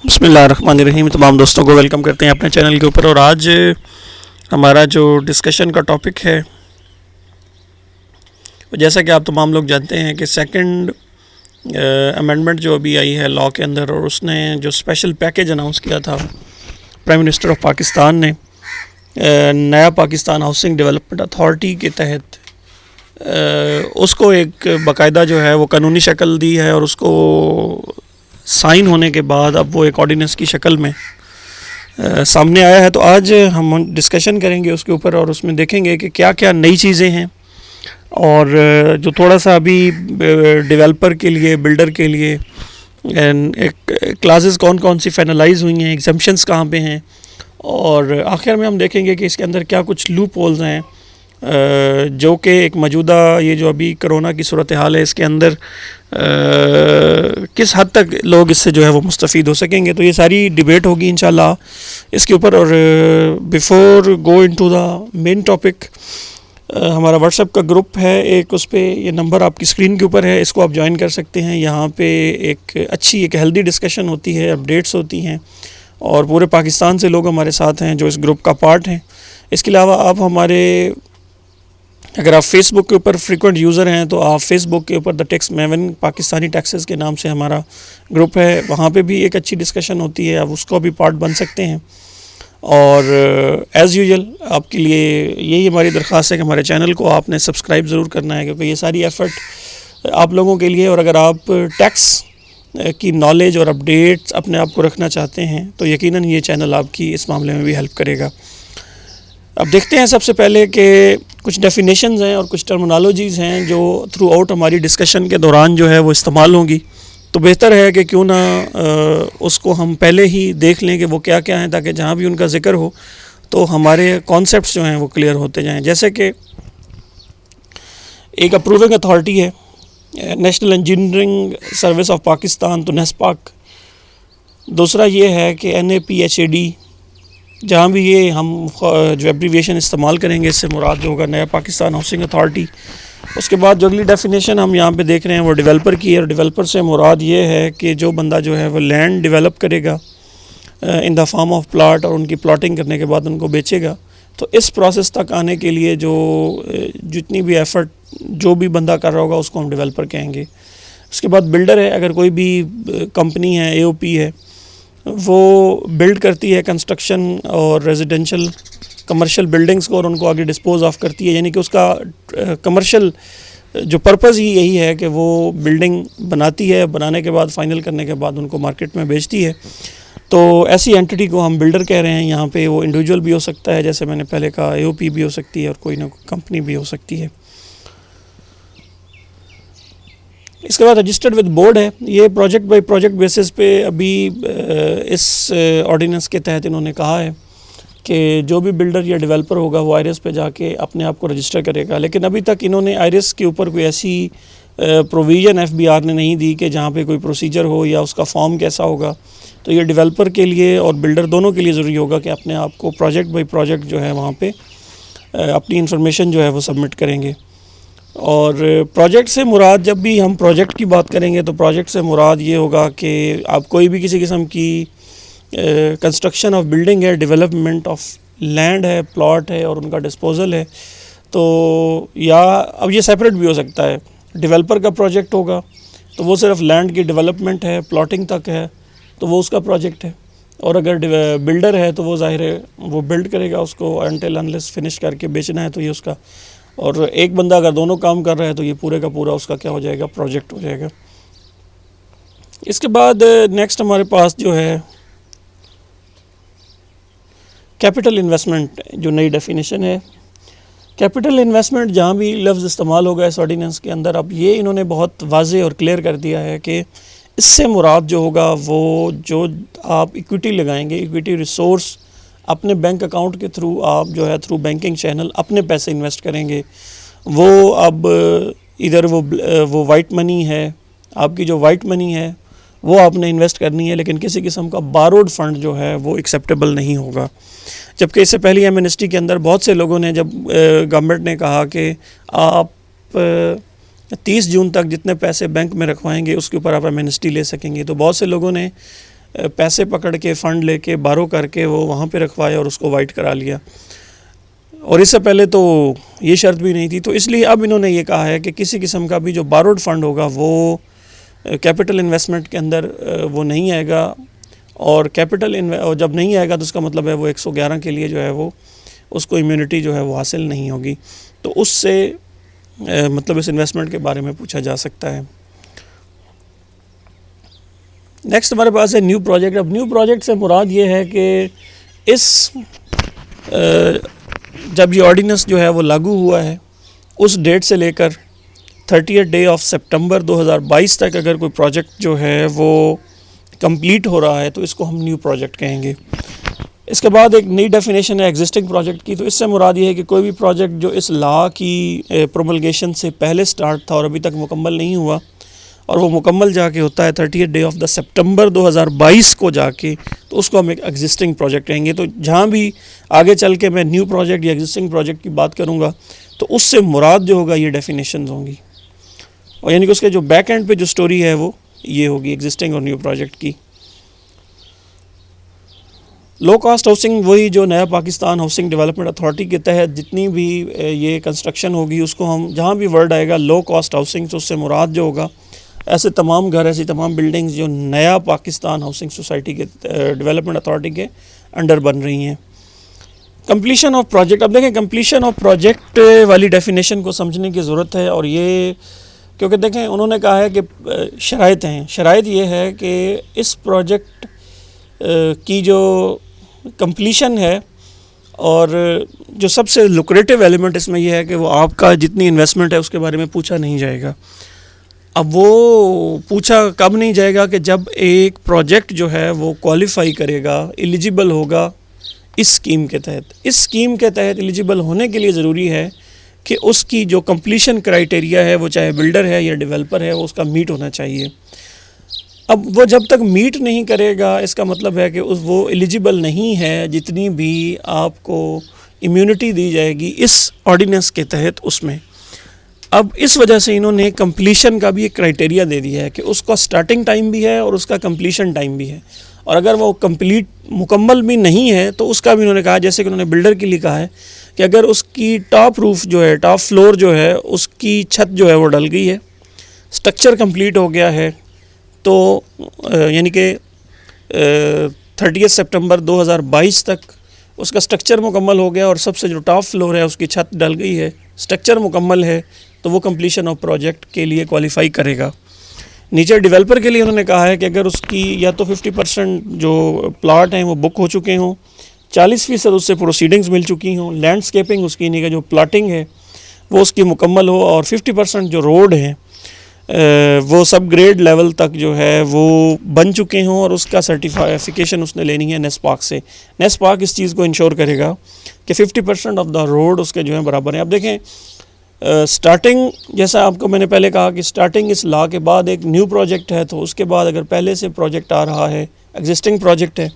बिस्मिल्लाहिर्रहमानिर्रहीम। तमाम दोस्तों को वेलकम करते हैं अपने चैनल के ऊपर। और आज हमारा जो डिस्कशन का टॉपिक है, जैसा कि आप तमाम लोग जानते हैं कि सेकंड अमेंडमेंट जो अभी आई है लॉ के अंदर, और उसने जो स्पेशल पैकेज अनाउंस किया था प्राइम मिनिस्टर ऑफ पाकिस्तान ने, नया पाकिस्तान हाउसिंग डेवलपमेंट अथॉरिटी के तहत उसको एक बाकायदा जो है वो कानूनी शक्ल दी है, और उसको साइन होने के बाद अब वो एक ऑर्डिनेंस की शक्ल में सामने आया है। तो आज हम डिस्कशन करेंगे उसके ऊपर, और उसमें देखेंगे कि क्या क्या नई चीज़ें हैं, और जो थोड़ा सा अभी डेवलपर के लिए, बिल्डर के लिए एक क्लासेस कौन कौन सी फाइनलाइज हुई हैं, एग्जम्पशंस कहाँ पे हैं, और आखिर में हम देखेंगे कि इसके अंदर क्या कुछ लूप होल्स हैं जो कि एक मौजूदा ये जो अभी कोरोना की सूरत हाल है इसके अंदर किस हद तक लोग इससे जो है वो मुस्तफ़ीद हो सकेंगे। तो ये सारी डिबेट होगी इंशाल्लाह इसके ऊपर। और before go into the main topic, हमारा व्हाट्सएप का ग्रुप है एक, उस पर ये नंबर आपकी स्क्रीन के ऊपर है, इसको आप ज्वाइन कर सकते हैं। यहाँ पे एक अच्छी एक हेल्दी डिस्कशन होती है, अपडेट्स होती हैं, और पूरे पाकिस्तान से लोग हमारे साथ हैं जो इस ग्रुप का पार्ट हैं। इसके अलावा आप हमारे, अगर आप फेसबुक के ऊपर फ्रीक्वेंट यूज़र हैं तो आप फेसबुक के ऊपर द टैक्स मैवन पाकिस्तानी टैक्सेस के नाम से हमारा ग्रुप है, वहाँ पे भी एक अच्छी डिस्कशन होती है, आप उसको भी पार्ट बन सकते हैं। और एज़ यूजुअल आपके लिए यही हमारी दरख्वास्त है कि हमारे चैनल को आपने सब्सक्राइब ज़रूर करना है, क्योंकि ये सारी एफ़र्ट आप लोगों के लिए। और अगर आप टैक्स की नॉलेज और अपडेट्स अपने आप को रखना चाहते हैं तो यकीनन ये चैनल आपकी इस मामले में भी हेल्प करेगा। अब देखते हैं सबसे पहले कि कुछ डेफिनेशंस हैं और कुछ टर्मिनोलॉजीज़ हैं जो थ्रू आउट हमारी डिस्कशन के दौरान जो है वो इस्तेमाल होंगी। तो बेहतर है कि क्यों ना उसको हम पहले ही देख लें कि वो क्या क्या हैं, ताकि जहाँ भी उनका ज़िक्र हो तो हमारे कॉन्सेप्ट्स जो हैं वो क्लियर होते जाएं। जैसे कि एक अप्रूविंग अथॉरिटी है national engineering service of Pakistan, तो नेस्पाक। दूसरा ये है कि NAPHAD, जहाँ भी ये हम जो एब्रीविएशन इस्तेमाल करेंगे इससे मुराद जो होगा नया पाकिस्तान हाउसिंग अथॉरिटी। उसके बाद जो अगली डेफिनेशन हम यहाँ पे देख रहे हैं वो डेवलपर की है, और डेवलपर से मुराद ये है कि जो बंदा जो है वो लैंड डेवलप करेगा in the form of plot, और उनकी प्लॉटिंग करने के बाद उनको बेचेगा। तो इस प्रोसेस तक आने के लिए जो जितनी भी एफ़र्ट जो भी बंदा कर रहा होगा उसको हम डेवलपर कहेंगे। उसके बाद बिल्डर है, अगर कोई भी कंपनी है, AOP है, वो बिल्ड करती है कंस्ट्रक्शन और रेजिडेंशियल कमर्शियल बिल्डिंग्स को, और उनको आगे डिस्पोज ऑफ करती है, यानी कि उसका कमर्शियल जो पर्पज़ ही यही है कि वो बिल्डिंग बनाती है, बनाने के बाद फाइनल करने के बाद उनको मार्केट में बेचती है। तो ऐसी एंटिटी को हम बिल्डर कह रहे हैं। यहाँ पे वो इंडिविजुअल भी हो सकता है, जैसे मैंने पहले कहा, AOP भी हो सकती है, और कोई ना कोई कंपनी भी हो सकती है। इसके बाद रजिस्टर्ड विद बोर्ड है, ये प्रोजेक्ट बाय प्रोजेक्ट बेसिस पे अभी इस ऑर्डिनेंस के तहत इन्होंने कहा है कि जो भी बिल्डर या डेवलपर होगा वो आईरिस पे जाके अपने आप को रजिस्टर करेगा। लेकिन अभी तक इन्होंने आईरिस के ऊपर कोई ऐसी प्रोविज़न FBR ने नहीं दी कि जहाँ पे कोई प्रोसीजर हो या उसका फॉर्म कैसा होगा। तो ये डेवलपर के लिए और बिल्डर दोनों के लिए ज़रूरी होगा कि अपने आप को प्रोजेक्ट बाई प्रोजेक्ट जो है वहाँ पे अपनी इंफॉर्मेशन जो है वो सबमिट करेंगे। और प्रोजेक्ट से मुराद, जब भी हम प्रोजेक्ट की बात करेंगे तो प्रोजेक्ट से मुराद ये होगा कि आप कोई भी किसी किस्म की कंस्ट्रक्शन ऑफ बिल्डिंग है, डेवलपमेंट ऑफ लैंड है, प्लॉट है, और उनका डिस्पोजल है, तो या अब ये सेपरेट भी हो सकता है। डेवलपर का प्रोजेक्ट होगा तो वो सिर्फ लैंड की डेवलपमेंट है, प्लॉटिंग तक है, तो वो उसका प्रोजेक्ट है। और अगर बिल्डर है तो वो ज़ाहिर है वो बिल्ड करेगा उसको अनटिल अनलेस फिनिश करके बेचना है, तो ये उसका। और एक बंदा अगर दोनों काम कर रहा है तो ये पूरे का पूरा उसका क्या हो जाएगा, प्रोजेक्ट हो जाएगा। इसके बाद नेक्स्ट हमारे पास जो है कैपिटल इन्वेस्टमेंट, जो नई डेफिनेशन है। कैपिटल इन्वेस्टमेंट जहाँ भी लफ्ज़ इस्तेमाल होगा इस ऑर्डिनेंस के अंदर, अब ये इन्होंने बहुत वाज़े और क्लियर कर दिया है कि इससे मुराद जो होगा वो जो आप इक्विटी लगाएंगे, इक्विटी रिसोर्स अपने बैंक अकाउंट के थ्रू आप जो है थ्रू बैंकिंग चैनल अपने पैसे इन्वेस्ट करेंगे, वो अब इधर वो वाइट मनी है, आपकी जो वाइट मनी है वो आपने इन्वेस्ट करनी है, लेकिन किसी किस्म का बारोड फंड जो है वो एक्सेप्टेबल नहीं होगा। जबकि इससे पहले एमनेस्टी के अंदर बहुत से लोगों ने, जब गवर्नमेंट ने कहा कि आप 30 जून तक जितने पैसे बैंक में रखवाएंगे उसके ऊपर आप एमनेस्टी ले सकेंगे, तो बहुत से लोगों ने पैसे पकड़ के फ़ंड लेके बारो करके वो वहाँ पे रखवाया और उसको वाइट करा लिया, और इससे पहले तो ये शर्त भी नहीं थी। तो इसलिए अब इन्होंने ये कहा है कि किसी किस्म का भी जो बारोड फंड होगा वो कैपिटल इन्वेस्टमेंट के अंदर वो नहीं आएगा, और और जब नहीं आएगा तो उसका मतलब है वो 111 के लिए जो है वो उसको इम्यूनिटी जो है वो हासिल नहीं होगी। तो उससे मतलब इस इन्वेस्टमेंट के बारे में पूछा जा सकता है। नेक्स्ट हमारे पास है न्यू प्रोजेक्ट। अब न्यू प्रोजेक्ट से मुराद ये है कि इस जब ये ऑर्डिनेंस जो है वो लागू हुआ है उस डेट से लेकर 30 डे ऑफ सितंबर 2022 तक अगर कोई प्रोजेक्ट जो है वो कंप्लीट हो रहा है तो इसको हम न्यू प्रोजेक्ट कहेंगे। इसके बाद एक नई डेफिनेशन है एग्जिस्टिंग प्रोजेक्ट की। तो इससे मुराद ये है कि कोई भी प्रोजेक्ट जो इस लॉ की प्रोमलगेशन से पहले स्टार्ट था और अभी तक मुकम्मल नहीं हुआ, और वो मुकम्मल जाके होता है 30 डे ऑफ द सितंबर 2022 को जाके, तो उसको हम एक एग्जिस्टिंग प्रोजेक्ट कहेंगे। तो जहाँ भी आगे चल के मैं न्यू प्रोजेक्ट या एग्जिस्टिंग प्रोजेक्ट की बात करूँगा तो उससे मुराद जो होगा ये डेफिनेशन होंगी, और यानी कि उसके जो बैक एंड पे जो स्टोरी है वो ये होगी एग्जिस्टिंग और न्यू प्रोजेक्ट की। लो कॉस्ट हाउसिंग वही जो नया पाकिस्तान हाउसिंग डेवलपमेंट अथॉरिटी के तहत जितनी भी ये कंस्ट्रक्शन होगी उसको हम जहाँ भी वर्ड आएगा लो कॉस्ट हाउसिंग, तो उससे मुराद जो होगा ऐसे तमाम घर, ऐसी तमाम बिल्डिंग्स जो नया पाकिस्तान हाउसिंग सोसाइटी के डेवलपमेंट अथॉरिटी के अंडर बन रही हैं। Completion of project. अब देखें कंप्लीशन ऑफ प्रोजेक्ट वाली डेफिनेशन को समझने की ज़रूरत है, और ये क्योंकि देखें उन्होंने कहा है कि शराइत हैं। शराइत ये है कि इस प्रोजेक्ट की जो कंप्लीशन है, और जो सबसे लुक्रेटिव एलिमेंट इसमें यह है कि वो आपका जितनी इन्वेस्टमेंट है उसके बारे में पूछा नहीं जाएगा। अब वो पूछा कब नहीं जाएगा कि जब एक प्रोजेक्ट जो है वो क्वालिफाई करेगा, एलिजिबल होगा इस स्कीम के तहत। इस स्कीम के तहत एलिजिबल होने के लिए ज़रूरी है कि उसकी जो कंप्लीशन क्राइटेरिया है, वो चाहे बिल्डर है या डेवलपर है, वो उसका मीट होना चाहिए। अब वो जब तक मीट नहीं करेगा, इसका मतलब है कि वो एलिजिबल नहीं है जितनी भी आपको इम्यूनिटी दी जाएगी इस ऑर्डिनेंस के तहत उसमें। अब इस वजह से इन्होंने कंप्लीशन का भी एक क्राइटेरिया दे दिया है कि उसका स्टार्टिंग टाइम भी है और उसका कंप्लीशन टाइम भी है, और अगर वो मुकम्मल भी नहीं है तो उसका भी इन्होंने कहा, जैसे कि उन्होंने बिल्डर के लिए कहा है कि अगर उसकी टॉप रूफ जो है, टॉप फ्लोर जो है, उसकी छत जो है वो डल गई है, स्ट्रक्चर कंप्लीट हो गया है, तो यानी कि 30 सितंबर 2022 तक उसका स्ट्रक्चर मुकम्मल हो गया और सबसे जो टॉप फ्लोर है उसकी छत डल गई है, स्ट्रक्चर मुकम्मल है, तो वो कंप्लीशन ऑफ प्रोजेक्ट के लिए क्वालिफाई करेगा। नीचे डेवलपर के लिए उन्होंने कहा है कि अगर उसकी या तो 50% जो प्लाट हैं वो बुक हो चुके हों, 40% उससे प्रोसीडिंग्स मिल चुकी हों, लैंडस्केपिंग उसकी यानी कि जो प्लाटिंग है वो उसकी मुकम्मल हो, और 50% जो रोड हैं वो सब ग्रेड लेवल तक जो है वो बन चुके हों, और उसका सर्टिफिकेशन उसने लेनी है नेस्पाक से। नेस्पाक इस चीज़ को इंश्योर करेगा कि 50% ऑफ द रोड उसके जो है बराबर हैं। अब देखें स्टार्टिंग, जैसा आपको मैंने पहले कहा कि स्टार्टिंग इस लॉ के बाद एक न्यू प्रोजेक्ट है, तो उसके बाद अगर पहले से प्रोजेक्ट आ रहा है, एग्जिस्टिंग प्रोजेक्ट है,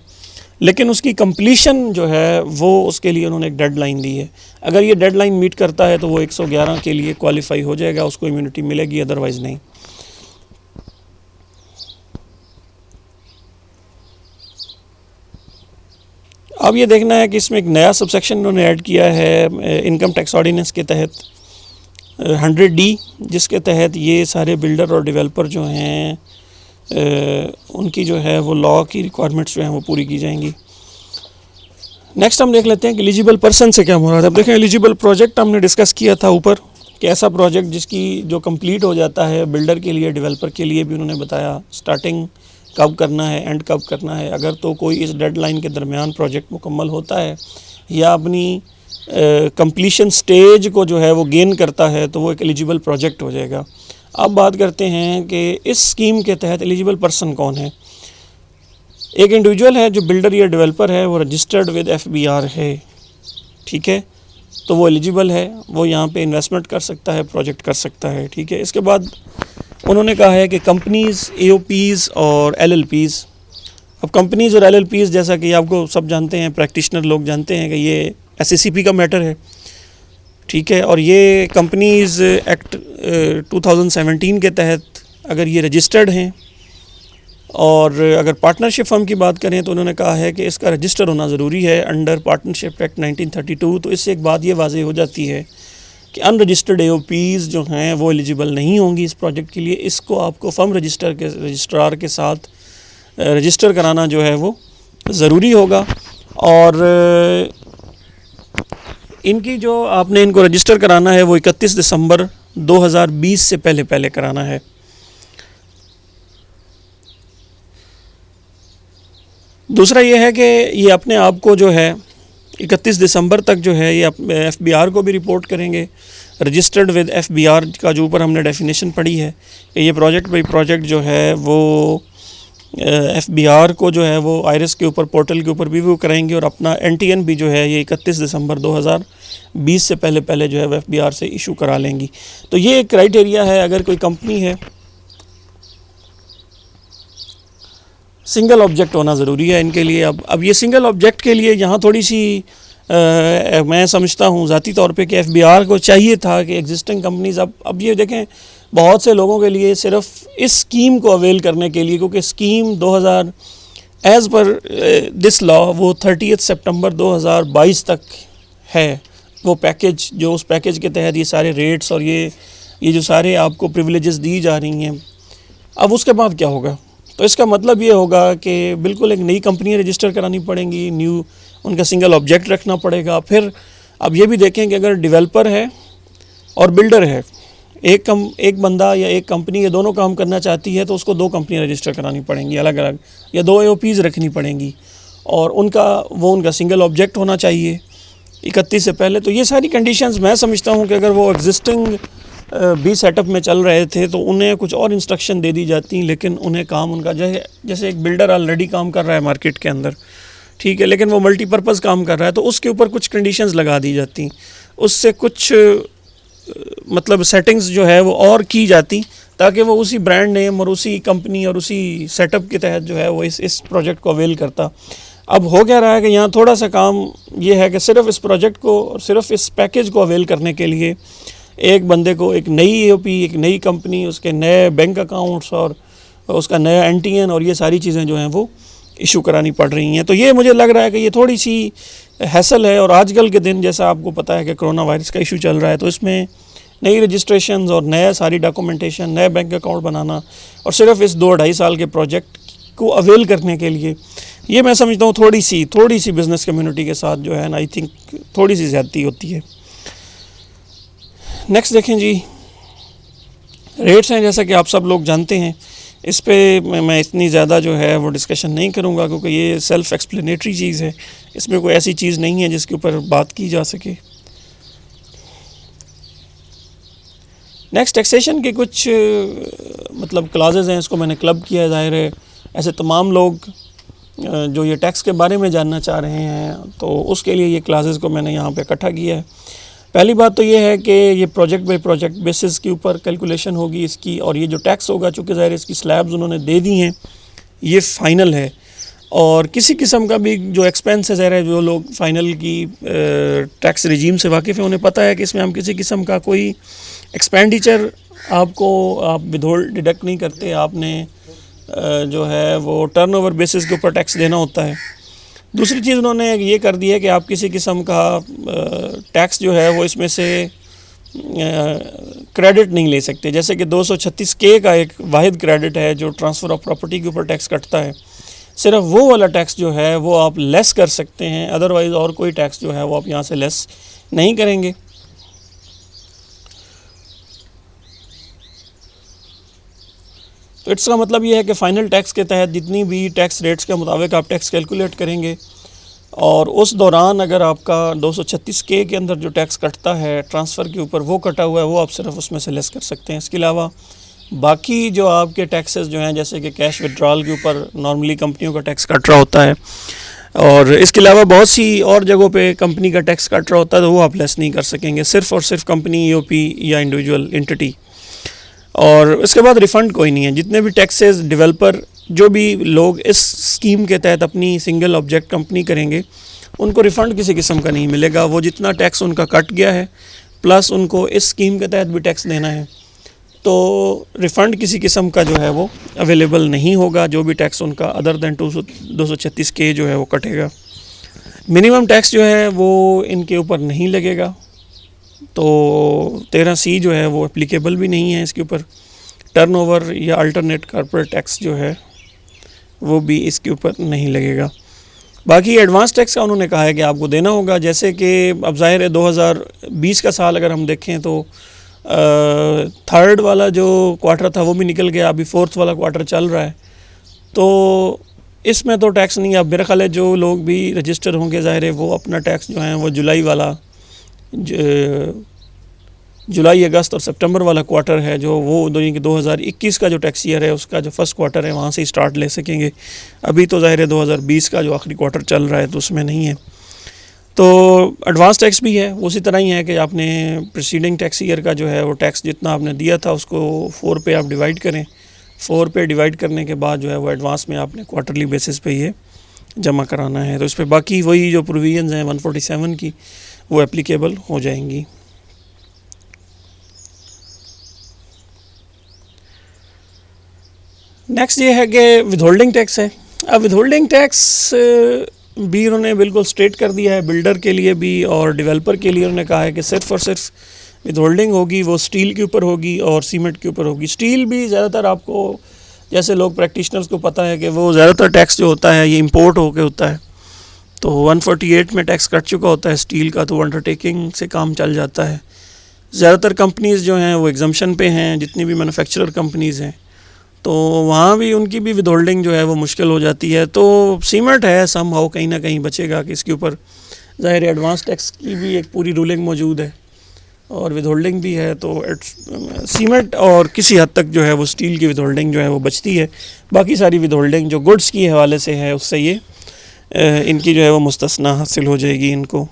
लेकिन उसकी कंप्लीशन जो है वो उसके लिए उन्होंने एक डेडलाइन दी है। अगर ये डेडलाइन मीट करता है तो वो 111 के लिए क्वालिफाई हो जाएगा, उसको इम्यूनिटी मिलेगी, अदरवाइज़ नहीं। अब ये देखना है कि इसमें एक नया सबसेक्शन उन्होंने ऐड किया है इनकम टैक्स ऑर्डिनेंस के तहत 100D, जिसके तहत ये सारे बिल्डर और डेवलपर जो हैं उनकी जो है वो लॉ की रिक्वायरमेंट्स जो हैं वो पूरी की जाएंगी। नेक्स्ट हम देख लेते हैं कि एलिजिबल पर्सन से क्या मुराद है। अब देखें एलिजिबल प्रोजेक्ट हमने डिस्कस किया था ऊपर कि ऐसा प्रोजेक्ट जिसकी जो कंप्लीट हो जाता है, बिल्डर के लिए, डेवलपर के लिए भी उन्होंने बताया स्टार्टिंग कब करना है, एंड कब करना है। अगर तो कोई इस डेडलाइन के दरमियान प्रोजेक्ट मुकम्मल होता है या अपनी कंप्लीशन स्टेज को जो है वो गेन करता है तो वो एक एलिजिबल प्रोजेक्ट हो जाएगा। अब बात करते हैं कि इस स्कीम के तहत एलिजिबल पर्सन कौन है। एक इंडिविजुअल है जो बिल्डर या डेवलपर है, वो रजिस्टर्ड विद FBR है, ठीक है, तो वो एलिजिबल है, वो यहाँ पे इन्वेस्टमेंट कर सकता है, प्रोजेक्ट कर सकता है, ठीक है। इसके बाद उन्होंने कहा है कि कंपनीज़, AOPs और LLPs। अब कंपनीज़ और LLPs जैसा कि आपको सब जानते हैं, प्रैक्टिशनर लोग जानते हैं कि ये SACP का मैटर है, ठीक है, और ये कंपनीज़ एक्ट 2017 के तहत अगर ये रजिस्टर्ड हैं और अगर पार्टनरशिप फर्म की बात करें तो उन्होंने कहा है कि इसका रजिस्टर होना ज़रूरी है अंडर पार्टनरशिप एक्ट 1932। तो इससे एक बात ये वाज़ेह हो जाती है कि अनरजिस्टर्ड AOPs जो हैं वो एलिजिबल नहीं होंगी इस प्रोजेक्ट के लिए। इसको आपको फर्म रजिस्ट्रार के साथ रजिस्टर कराना जो है वो ज़रूरी होगा। और इनकी जो आपने इनको रजिस्टर कराना है वो 31 दिसंबर 2020 से पहले कराना है। दूसरा ये है कि ये अपने आप को जो है 31 दिसंबर तक जो है ये FBR को भी रिपोर्ट करेंगे। रजिस्टर्ड विद FBR का जो ऊपर हमने डेफिनेशन पढ़ी है कि ये प्रोजेक्ट बाई प्रोजेक्ट जो है वो FBR को जो है वो आयरस के ऊपर पोर्टल के ऊपर भी वो कराएंगे और अपना NTN भी जो है ये 31 दिसंबर 2020 से पहले जो है वो FBR से इशू करा लेंगी। तो ये एक क्राइटेरिया है। अगर कोई कंपनी है, सिंगल ऑब्जेक्ट होना ज़रूरी है इनके लिए। अब ये सिंगल ऑब्जेक्ट के लिए यहाँ थोड़ी सी मैं समझता हूँ ज़ाती तौर पे कि FBR को चाहिए था कि एग्जिस्टिंग कंपनीज़ अब ये देखें बहुत से लोगों के लिए सिर्फ इस स्कीम को अवेल करने के लिए, क्योंकि scheme 2000 as per this law वो 30 सितंबर 2022 तक है। वो पैकेज जो उस पैकेज के तहत ये सारे रेट्स और ये जो सारे आपको प्रिविलेजेस दी जा रही हैं, अब उसके बाद क्या होगा। तो इसका मतलब ये होगा कि बिल्कुल एक नई कंपनी रजिस्टर करानी पड़ेंगी, न्यू उनका सिंगल ऑब्जेक्ट रखना पड़ेगा। फिर अब ये भी देखें कि अगर डेवलपर है और बिल्डर है, एक बंदा या एक कंपनी ये दोनों काम करना चाहती है तो उसको 2 कंपनियाँ रजिस्टर करानी पड़ेंगी अलग अलग, या 2 AOPs रखनी पड़ेंगी और उनका सिंगल ऑब्जेक्ट होना चाहिए 31 से पहले। तो ये सारी कंडीशंस मैं समझता हूँ कि अगर वो एग्जिस्टिंग भी सेटअप में चल रहे थे तो उन्हें कुछ और इंस्ट्रक्शन दे दी जाती, लेकिन उन्हें काम उनका जैसे एक बिल्डर ऑलरेडी काम कर रहा है मार्केट के अंदर, ठीक है, लेकिन वो मल्टीपर्पज़ काम कर रहा है तो उसके ऊपर कुछ कंडीशंस लगा दी जाती, उससे कुछ मतलब सेटिंग्स जो है वो और की जाती ताकि वो उसी ब्रांड नेम और उसी कंपनी और उसी सेटअप के तहत जो है वो इस प्रोजेक्ट को अवेल करता। अब हो क्या रहा है कि यहाँ थोड़ा सा काम ये है कि सिर्फ इस प्रोजेक्ट को और सिर्फ इस पैकेज को अवेल करने के लिए एक बंदे को एक नई AOP, एक नई कंपनी, उसके नए बैंक अकाउंट्स और उसका नया NTN और ये सारी चीज़ें जो हैं वो इशू करानी पड़ रही हैं। तो ये मुझे लग रहा है कि ये थोड़ी सी हैसल है। और आजकल के दिन जैसा आपको पता है कि कोरोना वायरस का इशू चल रहा है, तो इसमें नई रजिस्ट्रेशंस और नया सारी डॉक्यूमेंटेशन, नए बैंक अकाउंट बनाना और सिर्फ इस 2-2.5 साल के प्रोजेक्ट को अवेल करने के लिए, ये मैं समझता हूँ थोड़ी सी बिज़नेस कम्युनिटी के साथ जो है ना, आई थिंक थोड़ी सी ज़्यादती होती है। नेक्स्ट देखें जी, रेट्स हैं जैसा कि आप सब लोग जानते हैं। इस पे मैं इतनी ज़्यादा जो है वो डिस्कशन नहीं करूँगा क्योंकि ये सेल्फ़ एक्सप्लेनेटरी चीज़ है, इसमें कोई ऐसी चीज़ नहीं है जिसके ऊपर बात की जा सके। नेक्स्ट टैक्सेशन के कुछ मतलब क्लाजेज़ हैं, इसको मैंने क्लब किया है। ज़ाहिर है ऐसे तमाम लोग जो ये टैक्स के बारे में जानना चाह रहे हैं तो उसके लिए ये क्लासेस को मैंने यहाँ पे इकट्ठा किया है। पहली बात तो ये है कि ये प्रोजेक्ट बाई प्रोजेक्ट बेसिस के ऊपर कैलकुलेशन होगी इसकी, और ये जो टैक्स होगा चूँकि ज़ाहिर इसकी स्लैब्स उन्होंने दे दी हैं, ये फ़ाइनल है। और किसी किस्म का भी जो एक्सपेंस है, ज़ाहिर है जो लोग फ़ाइनल की टैक्स रिजीम से वाकिफ़ हैं उन्हें पता है कि इसमें हम किसी किस्म का कोई एक्सपेंडिचर आप विदहोल्ड डिडक्ट नहीं करते। आपने जो है वो टर्नओवर बेसिस के ऊपर टैक्स देना होता है। दूसरी चीज़ उन्होंने ये कर दी है कि आप किसी किस्म का टैक्स जो है वो इसमें से क्रेडिट नहीं ले सकते। जैसे कि 236K का एक वाहिद क्रेडिट है जो ट्रांसफ़र ऑफ प्रॉपर्टी के ऊपर टैक्स कटता है, सिर्फ वो वाला टैक्स जो है वो आप लेस कर सकते हैं, अदरवाइज़ और कोई टैक्स जो है वो आप यहाँ से लेस नहीं करेंगे। तो इसका मतलब ये है कि फ़ाइनल टैक्स के तहत जितनी भी टैक्स रेट्स के मुताबिक आप टैक्स कैलकुलेट करेंगे और उस दौरान अगर आपका 236K के अंदर जो टैक्स कटता है ट्रांसफ़र के ऊपर वो कटा हुआ है, वो आप सिर्फ उसमें से लेस कर सकते हैं। इसके अलावा बाकी जो आपके टैक्सेस जो हैं, जैसे कि कैश विड्रॉल के ऊपर नॉर्मली कंपनियों का टैक्स कट रहा होता है और इसके अलावा बहुत सी और जगहों पे कंपनी का टैक्स कट रहा होता है, तो वो आप लेस नहीं कर सकेंगे, सिर्फ और सिर्फ कंपनी, EOP या इंडिविजुअल एंटिटी। और इसके बाद रिफ़ंड कोई नहीं है। जितने भी टैक्सेस डेवलपर, जो भी लोग इस स्कीम के तहत अपनी सिंगल ऑब्जेक्ट कंपनी करेंगे, उनको रिफ़ंड किसी किस्म का नहीं मिलेगा। वो जितना टैक्स उनका कट गया है प्लस उनको इस स्कीम के तहत भी टैक्स देना है, तो रिफ़ंड किसी किस्म का जो है वो अवेलेबल नहीं होगा। जो भी टैक्स उनका अदर दैन 236K जो है वो कटेगा। मिनिमम टैक्स जो है वो इनके ऊपर नहीं लगेगा। तो 13C जो है वो एप्लीकेबल भी नहीं है इसके ऊपर। टर्नओवर या अल्टरनेट कॉर्पोरेट टैक्स जो है वो भी इसके ऊपर नहीं लगेगा। बाकी एडवांस टैक्स का उन्होंने कहा है कि आपको देना होगा। जैसे कि अब ज़ाहिर है 2020 का साल अगर हम देखें तो थर्ड वाला जो क्वार्टर था वो भी निकल गया, अभी फोर्थ वाला क्वार्टर चल रहा है। तो इसमें तो टैक्स नहीं है। अब मेरा ख्याल है जो लोग भी रजिस्टर होंगे ज़ाहिर है वो अपना टैक्स जो है वो जुलाई वाला, जुलाई अगस्त और सितंबर वाला क्वार्टर है जो वो 2021 का जो टैक्स ईयर है उसका जो फर्स्ट क्वार्टर है वहाँ से स्टार्ट ले सकेंगे। अभी तो ज़ाहिर है 2020 का जो आखिरी क्वार्टर चल रहा है तो उसमें नहीं है। तो एडवांस टैक्स भी है, उसी तरह ही है कि आपने प्रीसीडिंग टैक्स ईयर का जो है वो टैक्स जितना आपने दिया था उसको 4 पे आप डिवाइड करें। 4 पे डिवाइड करने के बाद जो है वो एडवांस में आपने क्वार्टरली बेसिस पे ये जमा कराना है। तो इस पर बाकी वही जो प्रोविजंस हैं 147 की वो एप्लीकेबल हो जाएंगी। नेक्स्ट ये है कि विदहोल्डिंग टैक्स है। अब विदहोल्डिंग टैक्स भी उन्होंने बिल्कुल स्ट्रेट कर दिया है, बिल्डर के लिए भी और डेवलपर के लिए। उन्होंने कहा है कि सिर्फ़ और सिर्फ विदहोल्डिंग होगी वो स्टील के ऊपर होगी और सीमेंट के ऊपर होगी। स्टील भी ज़्यादातर आपको जैसे लोग प्रैक्टिशनर्स को पता है कि वो ज़्यादातर टैक्स जो होता है ये इंपोर्ट होकर होता है। तो 148 में टैक्स कट चुका होता है स्टील का, तो अंडरटेकिंग से काम चल जाता है। ज़्यादातर कंपनीज़ जो हैं वो एग्जम्पशन पे हैं, जितनी भी मैन्युफैक्चरर कंपनीज़ हैं, तो वहाँ भी उनकी भी विदहोल्डिंग जो है वो मुश्किल हो जाती है। तो सीमेंट है समहाउ कहीं ना कहीं बचेगा कि इसके ऊपर ज़ाहिर एडवांस टैक्स की भी एक पूरी रूलिंग मौजूद है और विदहोल्डिंग भी है। तो सीमेंट और किसी हद तक जो है वो स्टील की विदहोल्डिंग जो है वो बचती है। बाकी सारी विदहोल्डिंग जो गुड्स की हवाले से है उससे ये इनकी जो है वो मुस्तस्ना हासिल हो जाएगी इनको।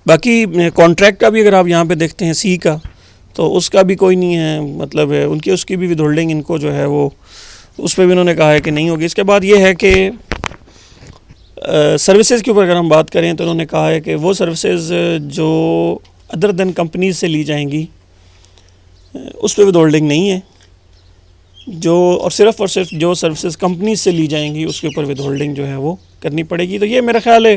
बाकी कॉन्ट्रैक्ट का भी अगर आप यहाँ पे देखते हैं सी का, तो उसका भी कोई नहीं है, मतलब है उनकी उसकी भी विदहोल्डिंग इनको जो है वो उस पर भी उन्होंने कहा है कि नहीं होगी। इसके बाद ये है कि सर्विसेज के ऊपर अगर हम बात करें तो उन्होंने कहा है कि वो सर्विसेज जो अदर देन कंपनीज से ली जाएंगी उस पर विदहोल्डिंग नहीं है। जो और सिर्फ जो सर्विसेज कंपनीज से ली जाएंगी उसके ऊपर विदहोल्डिंग जो है वो करनी पड़ेगी। तो ये मेरा ख्याल है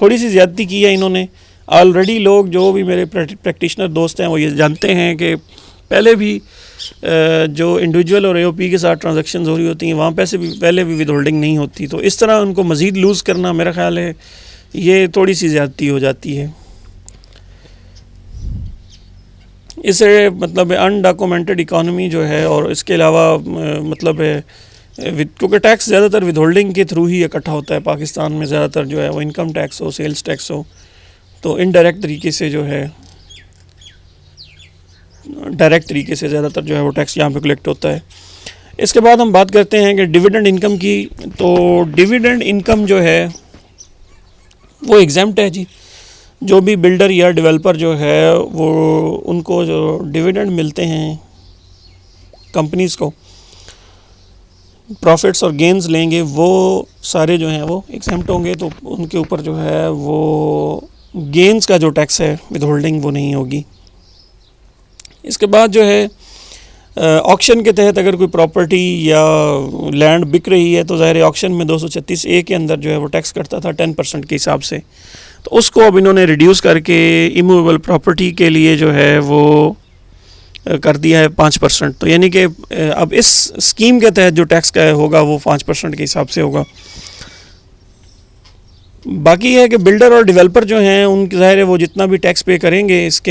थोड़ी सी ज़्यादती की है इन्होंने। ऑलरेडी लोग जो भी मेरे प्रैक्टिशनर दोस्त हैं वो ये जानते हैं कि पहले भी जो इंडिविजुअल और AOP के साथ ट्रांजैक्शंस हो रही होती हैं वहाँ पहले भी विदहोल्डिंग नहीं होती। तो इस तरह उनको मज़ीद लूज़ करना मेरा ख्याल है ये थोड़ी सी ज़्यादती हो जाती है। इसे मतलब अनडॉक्यूमेंटेड इकानमी जो है और इसके अलावा मतलब है क्योंकि टैक्स ज़्यादातर विदहोल्डिंग के थ्रू ही इकट्ठा होता है पाकिस्तान में। ज़्यादातर जो है वो इनकम टैक्स हो, सेल्स टैक्स हो, तो इनडायरेक्ट तरीके से जो है डायरेक्ट तरीके से ज़्यादातर जो है वो टैक्स यहाँ पे कलेक्ट होता है। इसके बाद हम बात करते हैं कि डिविडेंड इनकम की। तो डिविडेंड इनकम जो है वो एग्जम्प्ट है जी। जो भी बिल्डर या डेवलपर जो है वो उनको जो डिविडेंड मिलते हैं कंपनीज़ को, प्रॉफिट्स और गेंस लेंगे वो सारे जो हैं वो एग्जम्प्ट होंगे। तो उनके ऊपर जो है वो गेंस का जो टैक्स है विदहोल्डिंग वो नहीं होगी। इसके बाद जो है ऑक्शन के तहत अगर कोई प्रॉपर्टी या लैंड बिक रही है तो ज़ाहिर है ऑक्शन में 236A के अंदर जो है वो टैक्स कटता था 10% के हिसाब से। तो उसको अब इन्होंने रिड्यूस करके इमूवेबल प्रॉपर्टी के लिए जो है वो कर दिया है 5%। तो यानी कि अब इस स्कीम के तहत जो टैक्स का होगा वो 5% के हिसाब से होगा। बाकी है कि बिल्डर और डेवलपर जो हैं उनकी ज़ाहिर है वो जितना भी टैक्स पे करेंगे इस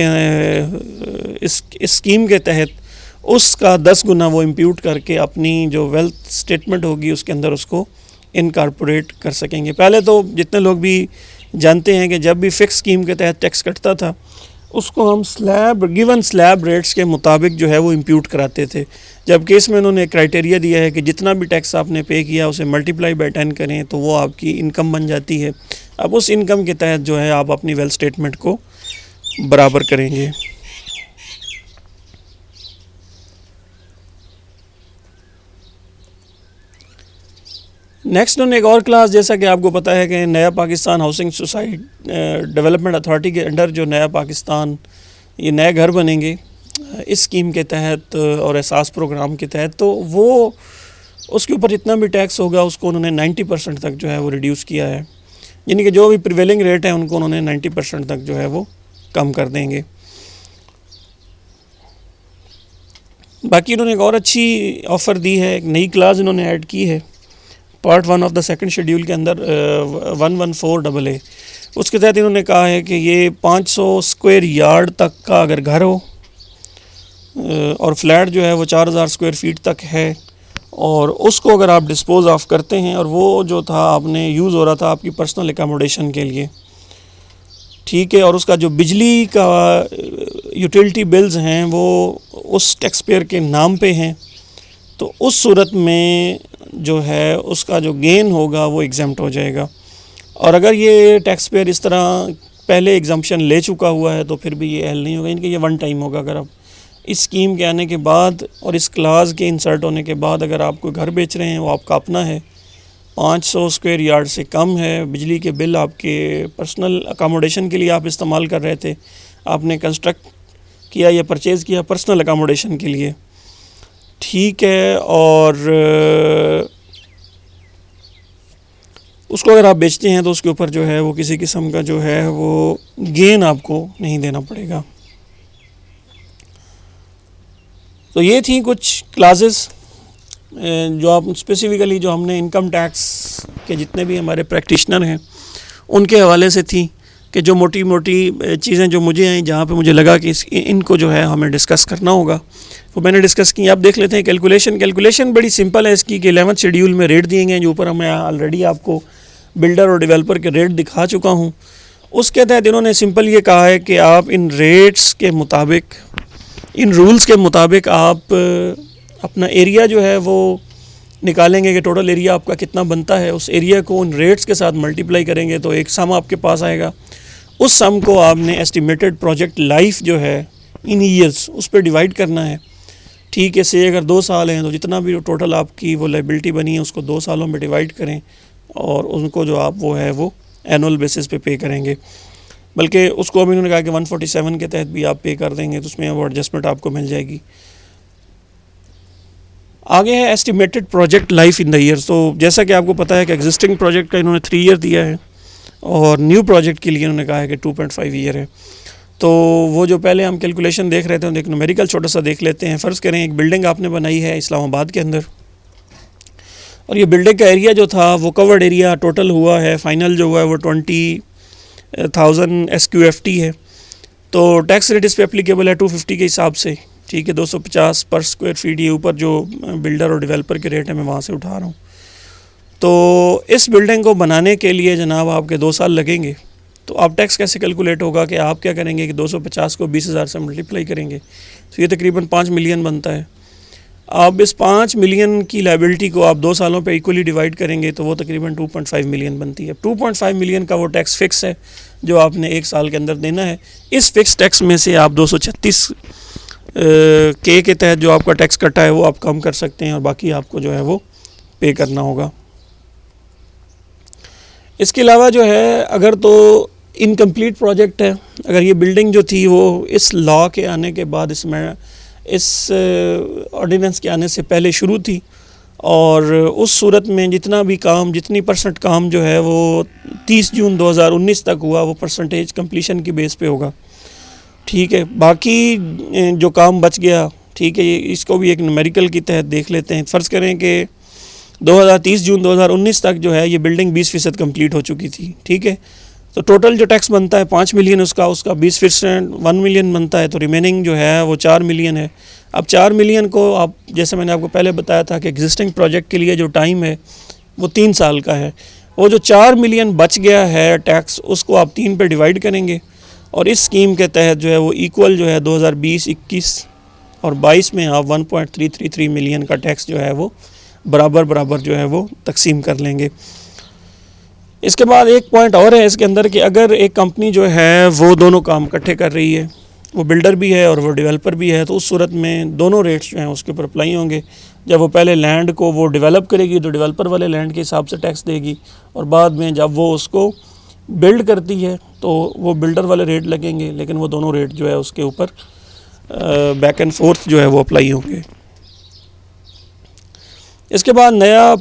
स्कीम के तहत उसका 10 गुना वो इम्प्यूट करके अपनी जो वेल्थ स्टेटमेंट होगी उसके अंदर उसको इनकॉर्पोरेट कर सकेंगे। पहले तो जितने लोग भी जानते हैं कि जब भी फ़िक्स स्कीम के तहत टैक्स कटता था उसको हम गिवन स्लैब रेट्स के मुताबिक जो है वो इम्प्यूट कराते थे। जबकि इसमें उन्होंने क्राइटेरिया दिया है कि जितना भी टैक्स आपने पे किया उसे मल्टीप्लाई बाय 10 करें तो वो आपकी इनकम बन जाती है। अब उस इनकम के तहत जो है आप अपनी वेल्थ स्टेटमेंट को बराबर करेंगे। नेक्स्ट उन्होंने एक और क्लास, जैसा कि आपको पता है कि नया Pakistan housing society development authority के अंडर जो नया पाकिस्तान ये नए घर बनेंगे इस स्कीम के तहत और एहसास प्रोग्राम के तहत, तो वो उसके ऊपर जितना भी टैक्स होगा उसको उन्होंने 90% तक जो है वो रिड्यूस किया है, यानी कि जो भी प्रिवेलिंग रेट है उनको उन्होंने 90% तक जो है वो कम कर देंगे। बाकी इन्होंने एक और अच्छी ऑफ़र दी है, एक नई क्लास इन्होंने ऐड की है part 1 of the second schedule के अंदर 114AA। उसके तहत इन्होंने कहा है कि ये 500 स्क्वायर यार्ड तक का अगर घर हो और फ्लैट जो है वो 4000 स्क्वायर फीट तक है, और उसको अगर आप डिस्पोज ऑफ करते हैं और वो जो था आपने यूज़ हो रहा था आपकी पर्सनल एकोमोडेशन के लिए, ठीक है, और उसका जो बिजली का यूटिलिटी बिल्स हैं वो उस टैक्स पेयर के नाम पे हैं, तो उस सूरत में जो है उसका जो गेन होगा वो एग्जम्प्ट हो जाएगा। और अगर ये टैक्स पेयर इस तरह पहले एग्जम्पशन ले चुका हुआ है तो फिर भी ये एल नहीं होगा, इनके ये वन टाइम होगा। अगर आप इस स्कीम के आने के बाद और इस क्लास के इंसर्ट होने के बाद अगर आप कोई घर बेच रहे हैं वो आपका अपना है, 500 स्क्वायर यार्ड से कम है, बिजली के बिल आपके पर्सनल अकामोडेशन के लिए आप इस्तेमाल कर रहे थे, आपने कंस्ट्रक्ट किया या परचेज़ किया पर्सनल अकामोडेशन के लिए, ठीक है, और उसको अगर आप बेचते हैं तो उसके ऊपर जो है वो किसी किस्म का जो है वो गेन आपको नहीं देना पड़ेगा। तो ये थी कुछ क्लासेस जो आप स्पेसिफ़िकली जो हमने इनकम टैक्स के जितने भी हमारे प्रैक्टिशनर हैं उनके हवाले से थी, कि जो मोटी मोटी चीज़ें जो मुझे आई जहाँ पे मुझे लगा कि इनको जो है हमें डिस्कस करना होगा वो मैंने डिस्कस की। आप देख लेते हैं कैलकुलेशन बड़ी सिंपल है इसकी, कि 11th शेड्यूल में रेट दिए गए हैं, जो ऊपर मैं ऑलरेडी आपको बिल्डर और डेवलपर के रेट दिखा चुका हूँ। उसके तहत इन्होंने सिंपल ये कहा है कि आप इन रेट्स के मुताबिक, इन रूल्स के मुताबिक आप अपना एरिया जो है वो निकालेंगे कि टोटल एरिया आपका कितना बनता है, उस एरिया को उन रेट्स के साथ मल्टीप्लाई करेंगे तो एक सम आपके पास आएगा। उस सम को आपने एस्टिमेटेड प्रोजेक्ट लाइफ जो है इन ईयर्स उस पर डिवाइड करना है, ठीक है। से अगर 2 साल हैं तो जितना भी टोटल आपकी वो लायबिलिटी बनी है उसको 2 सालों में डिवाइड करें और उनको जो आप वो है वो एनुअल बेसिस पे करेंगे। बल्कि उसको अभी उन्होंने कहा कि 147 के तहत भी आप पे कर देंगे तो उसमें वो एडजस्टमेंट आपको मिल जाएगी। आगे है estimated project life in the years. तो जैसा कि आपको पता है कि एग्जिस्टिंग प्रोजेक्ट का इन्होंने 3 ईयर दिया है और न्यू प्रोजेक्ट के लिए इन्होंने कहा है कि 2.5 ईयर है। तो वो जो पहले हम कैलकुलेशन देख रहे थे एक न्यूमेरिकल छोटा सा देख लेते हैं। फ़र्ज़ करें एक बिल्डिंग आपने बनाई है इस्लामाबाद के अंदर, और ये बिल्डिंग का एरिया जो था वो कवर्ड एरिया टोटल हुआ है, फाइनल जो हुआ है वो 20,000 SQFT है। तो टैक्स रेट इस पर एप्लीकेबल है 250 के हिसाब से, ठीक है, 250 पर स्क्वायर फीट। ये ऊपर जो बिल्डर और डेवलपर के रेट है मैं वहाँ से उठा रहा हूँ। तो इस बिल्डिंग को बनाने के लिए जनाब आपके 2 साल लगेंगे। तो आप टैक्स कैसे कैलकुलेट होगा कि आप क्या करेंगे कि 250 को 20,000 से मल्टीप्लाई करेंगे, तो ये तकरीबन 5 मिलियन बनता है। आप इस 5 मिलियन की लायबिलिटी को आप 2 सालों पे इक्वली डिवाइड करेंगे तो वो तकरीबन 2.5 मिलियन बनती है। 2.5 मिलियन का वो टैक्स फ़िक्स है जो आपने 1 साल के अंदर देना है। इस फ़िक्स टैक्स में से आप 236 के तहत जो आपका टैक्स कटा है वो आप कम कर सकते हैं और बाकी आपको जो है वो पे करना होगा। इसके अलावा जो है अगर तो इनकम्प्लीट प्रोजेक्ट है, अगर ये बिल्डिंग जो थी वो इस लॉ के आने के बाद इस ऑर्डिनेंस के आने से पहले शुरू थी, और उस सूरत में जितना भी काम, जितनी % काम जो है वो 30 जून 2019 तक हुआ वो परसेंटेज कंप्लीशन की बेस पे होगा, ठीक है। बाकी जो काम बच गया, ठीक है, इसको भी एक न्यूमेरिकल की तहत देख लेते हैं। फ़र्ज़ करें कि 30 जून 2019 तक जो है ये बिल्डिंग 20% कंप्लीट हो चुकी थी, ठीक है। तो टोटल जो टैक्स बनता है 5 मिलियन, उसका 20% 1 मिलियन बनता है, तो रिमेनिंग जो है वो 4 मिलियन है। अब 4 मिलियन को आप, जैसे मैंने आपको पहले बताया था कि एग्जिस्टिंग प्रोजेक्ट के लिए जो टाइम है वो 3 साल का है। वो जो 4 मिलियन बच गया है टैक्स, उसको आप 3 पे डिवाइड करेंगे और इस स्कीम के तहत जो है वो इक्वल जो है 2020, 21 और 22 में आप 1.333 मिलियन का टैक्स जो है वो बराबर जो है वो तकसीम कर लेंगे। इसके बाद एक पॉइंट और है इसके अंदर कि अगर एक कंपनी जो है वो दोनों काम इकट्ठे कर रही है, वो बिल्डर भी है और वो डेवलपर भी है, तो उस सूरत में दोनों रेट्स जो हैं उसके ऊपर अप्लाई होंगे। जब वो पहले लैंड को वो डेवलप करेगी तो डेवलपर वाले लैंड के हिसाब से टैक्स देगी, और बाद में जब वो उसको बिल्ड करती है तो वो बिल्डर वाले रेट लगेंगे, लेकिन वो दोनों रेट जो है उसके ऊपर बैक एंड फोर्थ जो है वो अप्लाई होंगे। इसके बाद नया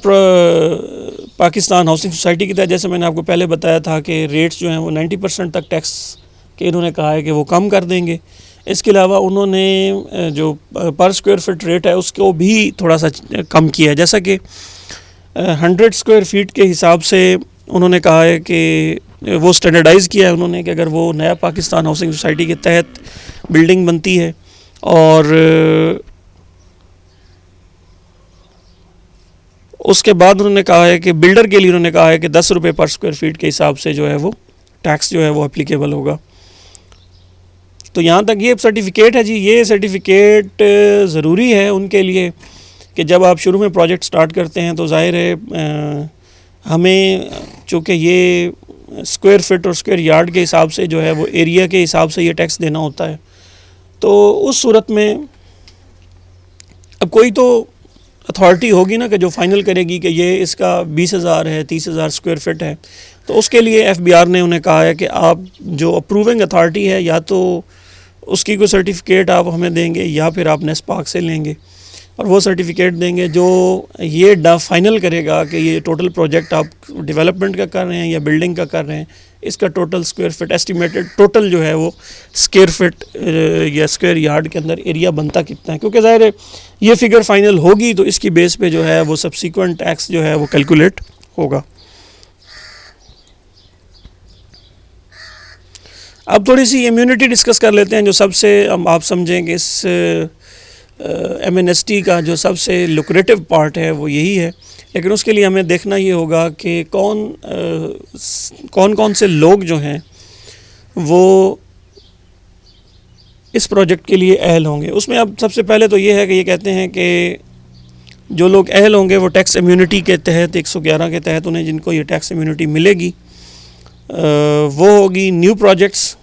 पाकिस्तान हाउसिंग सोसाइटी की तहत जैसे मैंने आपको पहले बताया था कि रेट्स जो हैं वो 90% तक टैक्स के इन्होंने कहा है कि वो कम कर देंगे। इसके अलावा उन्होंने जो पर स्क्वायर फीट रेट है उसको भी थोड़ा सा कम किया है, जैसा कि 100 स्क्वायर फीट के हिसाब से उन्होंने कहा है कि वो स्टैंडर्डाइज़ किया है उन्होंने कि अगर वो नया पाकिस्तान हाउसिंग सोसाइटी के तहत बिल्डिंग बनती है और उसके बाद उन्होंने कहा है कि बिल्डर के लिए उन्होंने कहा है कि 10 रुपये पर स्क्वायर फीट के हिसाब से जो है वो टैक्स जो है वो एप्लीकेबल होगा। तो यहाँ तक ये सर्टिफिकेट है जी, ये सर्टिफिकेट ज़रूरी है उनके लिए कि जब आप शुरू में प्रोजेक्ट स्टार्ट करते हैं तो ज़ाहिर है हमें चूँकि ये स्क्वायर फीट और स्क्वायर यार्ड के हिसाब से जो है वो एरिया के हिसाब से ये टैक्स देना होता है। तो उस सूरत में अब कोई तो अथॉरिटी होगी ना कि जो फाइनल करेगी कि ये इसका 20,000 है, 30,000 स्क्वायर फीट है, तो उसके लिए FBR ने उन्हें कहा है कि आप जो अप्रूविंग अथॉरिटी है या तो उसकी कोई सर्टिफिकेट आप हमें देंगे या फिर आप नेस्पाक से लेंगे और वो सर्टिफिकेट देंगे जो ये फाइनल करेगा कि ये टोटल प्रोजेक्ट आप डेवलपमेंट का कर रहे हैं या बिल्डिंग का कर रहे हैं, इसका total square feet estimated total जो है वो स्क्वायर फीट या स्क्वायर यार्ड के अंदर एरिया बनता कितना है, क्योंकि ज़ाहिर है ये फिगर फाइनल होगी तो इसकी बेस पे जो है वो सब्सिक्वेंट टैक्स जो है वो कैलकुलेट होगा। अब थोड़ी सी इम्यूनिटी डिस्कस कर लेते हैं, जो सबसे आप समझेंगे इस MNST का जो सबसे लुक्रेटिव पार्ट है वो यही है, लेकिन उसके लिए हमें देखना ये होगा कि कौन कौन से लोग जो हैं वो इस प्रोजेक्ट के लिए अहल होंगे। उसमें अब सबसे पहले तो ये है कि ये कहते हैं कि जो लोग अहल होंगे वो टैक्स इम्यूनिटी के तहत 111 के तहत उन्हें जिनको ये टैक्स इम्यूनिटी मिलेगी वो होगी न्यू प्रोजेक्ट्स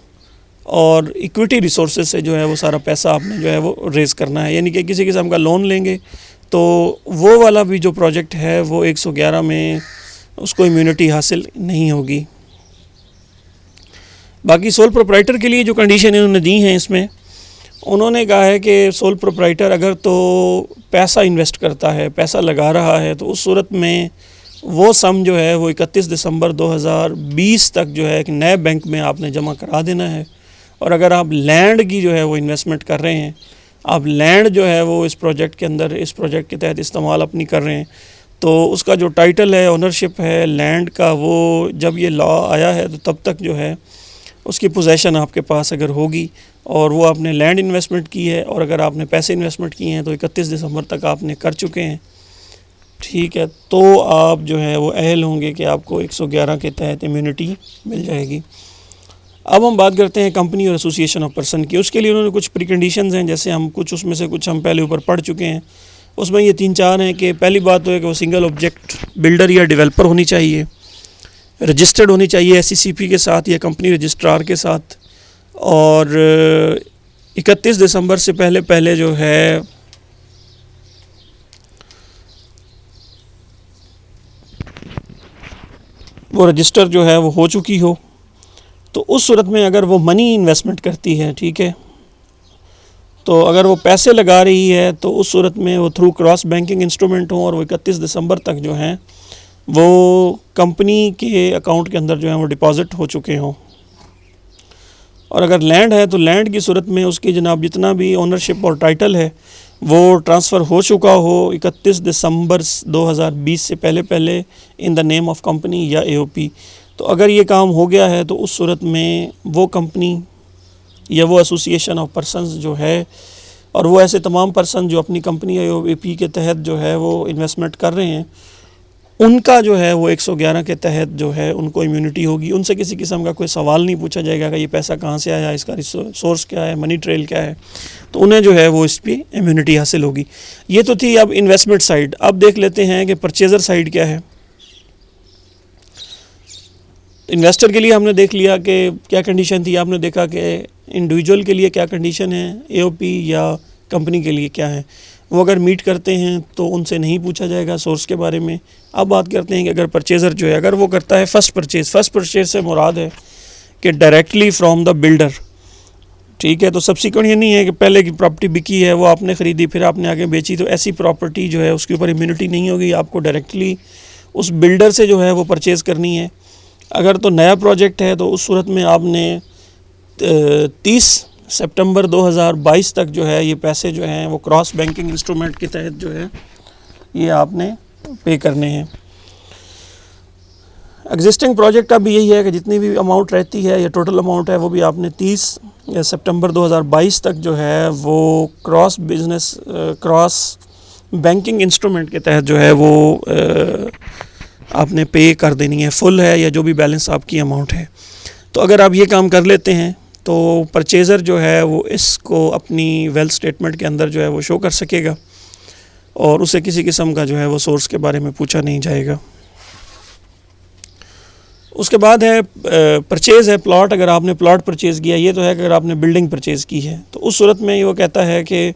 और इक्विटी रिसोर्सेज से जो है वो सारा पैसा आपने जो है वो रेज़ करना है, यानी कि किसी किस्म का लोन लेंगे तो वो वाला भी जो प्रोजेक्ट है वो 111 में उसको इम्यूनिटी हासिल नहीं होगी। बाकी सोल प्रोप्राइटर के लिए जो कंडीशन इन्होंने दी हैं इसमें उन्होंने कहा है कि सोल प्रोप्राइटर अगर तो पैसा इन्वेस्ट करता है, पैसा लगा रहा है, तो उस सूरत में वो सम जो है वो 31 दिसंबर 2020 तक जो है कि नए बैंक में आपने जमा करा देना है। और अगर आप लैंड की जो है वो इन्वेस्टमेंट कर रहे हैं, आप लैंड जो है वो इस प्रोजेक्ट के अंदर इस प्रोजेक्ट के तहत इस्तेमाल अपनी कर रहे हैं, तो उसका जो टाइटल है, ओनरशिप है लैंड का, वो जब ये लॉ आया है तो तब तक जो है उसकी पोजेसन आपके पास अगर होगी और वो आपने लैंड इन्वेस्टमेंट की है और अगर आपने पैसे इन्वेस्टमेंट किए हैं तो 31 दिसंबर तक आपने कर चुके हैं, ठीक है, तो आप जो है वो अहल होंगे कि आपको 111 के तहत इम्यूनिटी मिल जाएगी। अब हम बात करते हैं कंपनी और एसोसिएशन ऑफ पर्सन की। उसके लिए उन्होंने कुछ प्रीकंडीशंस हैं, जैसे हम कुछ उसमें से कुछ हम पहले ऊपर पढ़ चुके हैं। उसमें ये 3-4 हैं कि पहली बात तो है कि वो सिंगल ऑब्जेक्ट बिल्डर या डेवलपर होनी चाहिए, रजिस्टर्ड होनी चाहिए SCCP के साथ या कंपनी रजिस्ट्रार के साथ, और 31 दिसंबर से पहले जो है वो रजिस्टर जो है वो हो चुकी हो। तो उस सूरत में अगर वो मनी इन्वेस्टमेंट करती है, ठीक है, तो अगर वो पैसे लगा रही है तो उस सूरत में वो थ्रू क्रॉस बैंकिंग इंस्ट्रूमेंट हो और वो 31 दिसंबर तक जो हैं वो कंपनी के अकाउंट के अंदर जो है वो डिपॉज़िट हो चुके हों। और अगर लैंड है तो लैंड की सूरत में उसकी जनाब जितना भी ओनरशिप और टाइटल है वो ट्रांसफ़र हो चुका हो 31 दिसंबर 2020 से पहले in the name of company या AOP। तो अगर ये काम हो गया है तो उस सूरत में वो कंपनी या वो एसोसिएशन ऑफ पर्सनस जो है और वो ऐसे तमाम पर्सन जो अपनी कंपनी या AOP के तहत जो है वो इन्वेस्टमेंट कर रहे हैं, उनका जो है वो 111 के तहत जो है उनको इम्यूनिटी होगी। उनसे किसी किस्म का कोई सवाल नहीं पूछा जाएगा कि ये पैसा कहाँ से आया, इसका सोर्स क्या है, मनी ट्रेल क्या है, तो उन्हें जो है वो इस पर इम्यूनिटी हासिल होगी। ये तो थी अब इन्वेस्टमेंट साइड। अब देख लेते हैं कि परचेज़र साइड क्या है। इन्वेस्टर के लिए हमने देख लिया कि क्या कंडीशन थी, आपने देखा कि इंडिविजुअल के लिए क्या कंडीशन है, AOP या कंपनी के लिए क्या है। वो अगर मीट करते हैं तो उनसे नहीं पूछा जाएगा सोर्स के बारे में। अब बात करते हैं कि अगर परचेज़र जो है अगर वो करता है फ़र्स्ट परचेज़ से मुराद है कि डायरेक्टली फ्रॉम द बिल्डर, ठीक है। तो सब्सिक्वेंट ये नहीं है कि पहले की प्रॉपर्टी बिकी है, वो आपने ख़रीदी, फिर आपने आगे बेची, तो ऐसी प्रॉपर्टी जो है उसके ऊपर इम्यूनिटी नहीं होगी, आपको डायरेक्टली उस बिल्डर से जो है वो परचेज़ करनी है। अगर तो नया प्रोजेक्ट है तो उस सूरत में आपने 30 सितंबर 2022 तक जो है ये पैसे जो हैं वो क्रॉस बैंकिंग इंस्ट्रूमेंट के तहत जो है ये आपने पे करने हैं। एग्जिस्टिंग प्रोजेक्ट का भी यही है कि जितनी भी अमाउंट रहती है या टोटल अमाउंट है वो भी आपने 30 सितंबर 2022 तक जो है वो क्रॉस बैंकिंग इंस्ट्रूमेंट के तहत जो है वो आपने पे कर देनी है, फुल है या जो भी बैलेंस आपकी अमाउंट है। तो अगर आप ये काम कर लेते हैं तो परचेज़र जो है वो इसको अपनी वेल्थ स्टेटमेंट के अंदर जो है वो शो कर सकेगा और उसे किसी किस्म का जो है वो सोर्स के बारे में पूछा नहीं जाएगा। उसके बाद है परचेज़ है प्लॉट। अगर आपने प्लॉट परचेज़ किया, ये तो है कि अगर आपने बिल्डिंग परचेज़ की है तो उस सूरत में वो कहता है कि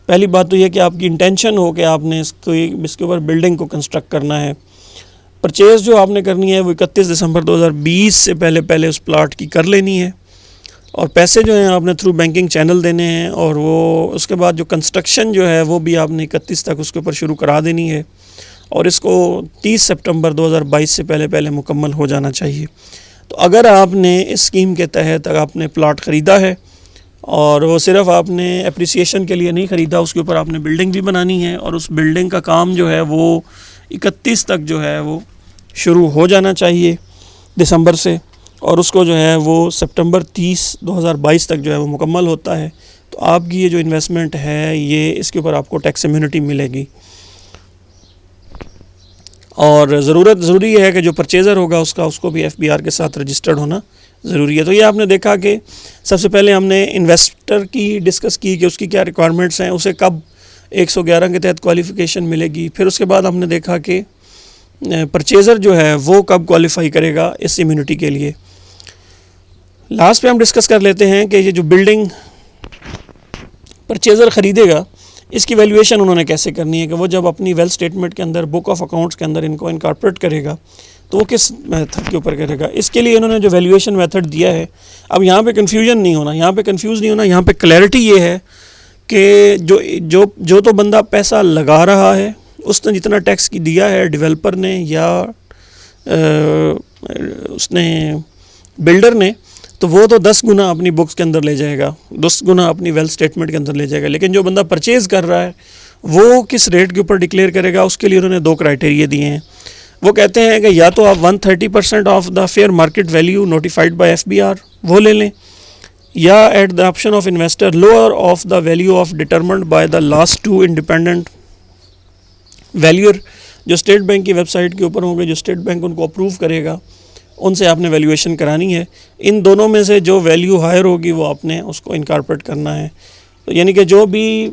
पहली बात तो ये कि आपकी इंटेंशन हो कि आपने इसके ऊपर बिल्डिंग को कंस्ट्रक्ट करना है। परचेज़ जो आपने करनी है वो 31 दिसंबर 2020 से पहले उस प्लाट की कर लेनी है और पैसे जो हैं आपने थ्रू बैंकिंग चैनल देने हैं और वो उसके बाद जो कंस्ट्रक्शन जो है वो भी आपने 31 तक उसके ऊपर शुरू करा देनी है और इसको 30 सितंबर 2022 से पहले मुकम्मल हो जाना चाहिए। तो अगर आपने इस स्कीम के तहत आपने प्लाट ख़रीदा है और वो सिर्फ़ आपने एप्रिसिएशन के लिए नहीं ख़रीदा, उसके ऊपर आपने बिल्डिंग भी बनानी है और उस बिल्डिंग का काम जो है वो 31 तक जो है वो शुरू हो जाना चाहिए दिसंबर से और उसको जो है वो सितंबर 30 2022 तक जो है वो मुकम्मल होता है। तो आपकी ये जो इन्वेस्टमेंट है ये इसके ऊपर आपको टैक्स इम्यूनिटी मिलेगी। और ज़रूरी है कि जो परचेज़र होगा उसको भी FBR के साथ रजिस्टर्ड होना ज़रूरी है। तो ये आपने देखा कि सबसे पहले हमने इन्वेस्टर की डिस्कस की कि उसकी क्या रिक्वायरमेंट्स हैं, उसे कब 111 के तहत क्वालिफ़िकेशन मिलेगी। फिर उसके बाद हमने देखा कि परचेज़र जो है वो कब क्वालिफ़ाई करेगा इस इम्यूनिटी के लिए। लास्ट पे हम डिस्कस कर लेते हैं कि ये जो बिल्डिंग परचेज़र ख़रीदेगा इसकी वैल्यूएशन उन्होंने कैसे करनी है कि वो जब अपनी वेल्थ स्टेटमेंट के अंदर बुक ऑफ अकाउंट्स के अंदर इनको इनकॉर्पोरेट करेगा तो वो किस मेथड के ऊपर करेगा। इसके लिए इन्होंने जो वैल्यूएशन मेथड दिया है, अब यहाँ पे कन्फ्यूजन नहीं होना, यहाँ पे कंफ्यूज नहीं होना, यहाँ पे क्लैरिटी ये है कि जो तो बंदा पैसा लगा रहा है उसने जितना टैक्स की दिया है डेवलपर ने या उसने बिल्डर ने, तो वो तो 10 गुना अपनी बुक्स के अंदर ले जाएगा, 10 गुना अपनी वेल्थ स्टेटमेंट के अंदर ले जाएगा। लेकिन जो बंदा परचेज़ कर रहा है वो किस रेट के ऊपर डिक्लेयर करेगा, उसके लिए उन्होंने 2 क्राइटेरिया दिए हैं। वो कहते हैं कि या तो आप 130% of the fair market value notified by FBR वो ले लें, या at the option of investor lower of the value of determined by the last 2 independent valuer जो स्टेट बैंक की वेबसाइट के ऊपर होंगे, जो स्टेट बैंक उनको अप्रूव करेगा, उनसे आपने वैल्यूएशन करानी है। इन दोनों में से जो वैल्यू हायर होगी वो आपने उसको इनकॉर्पोरेट करना है। तो यानी कि जो भी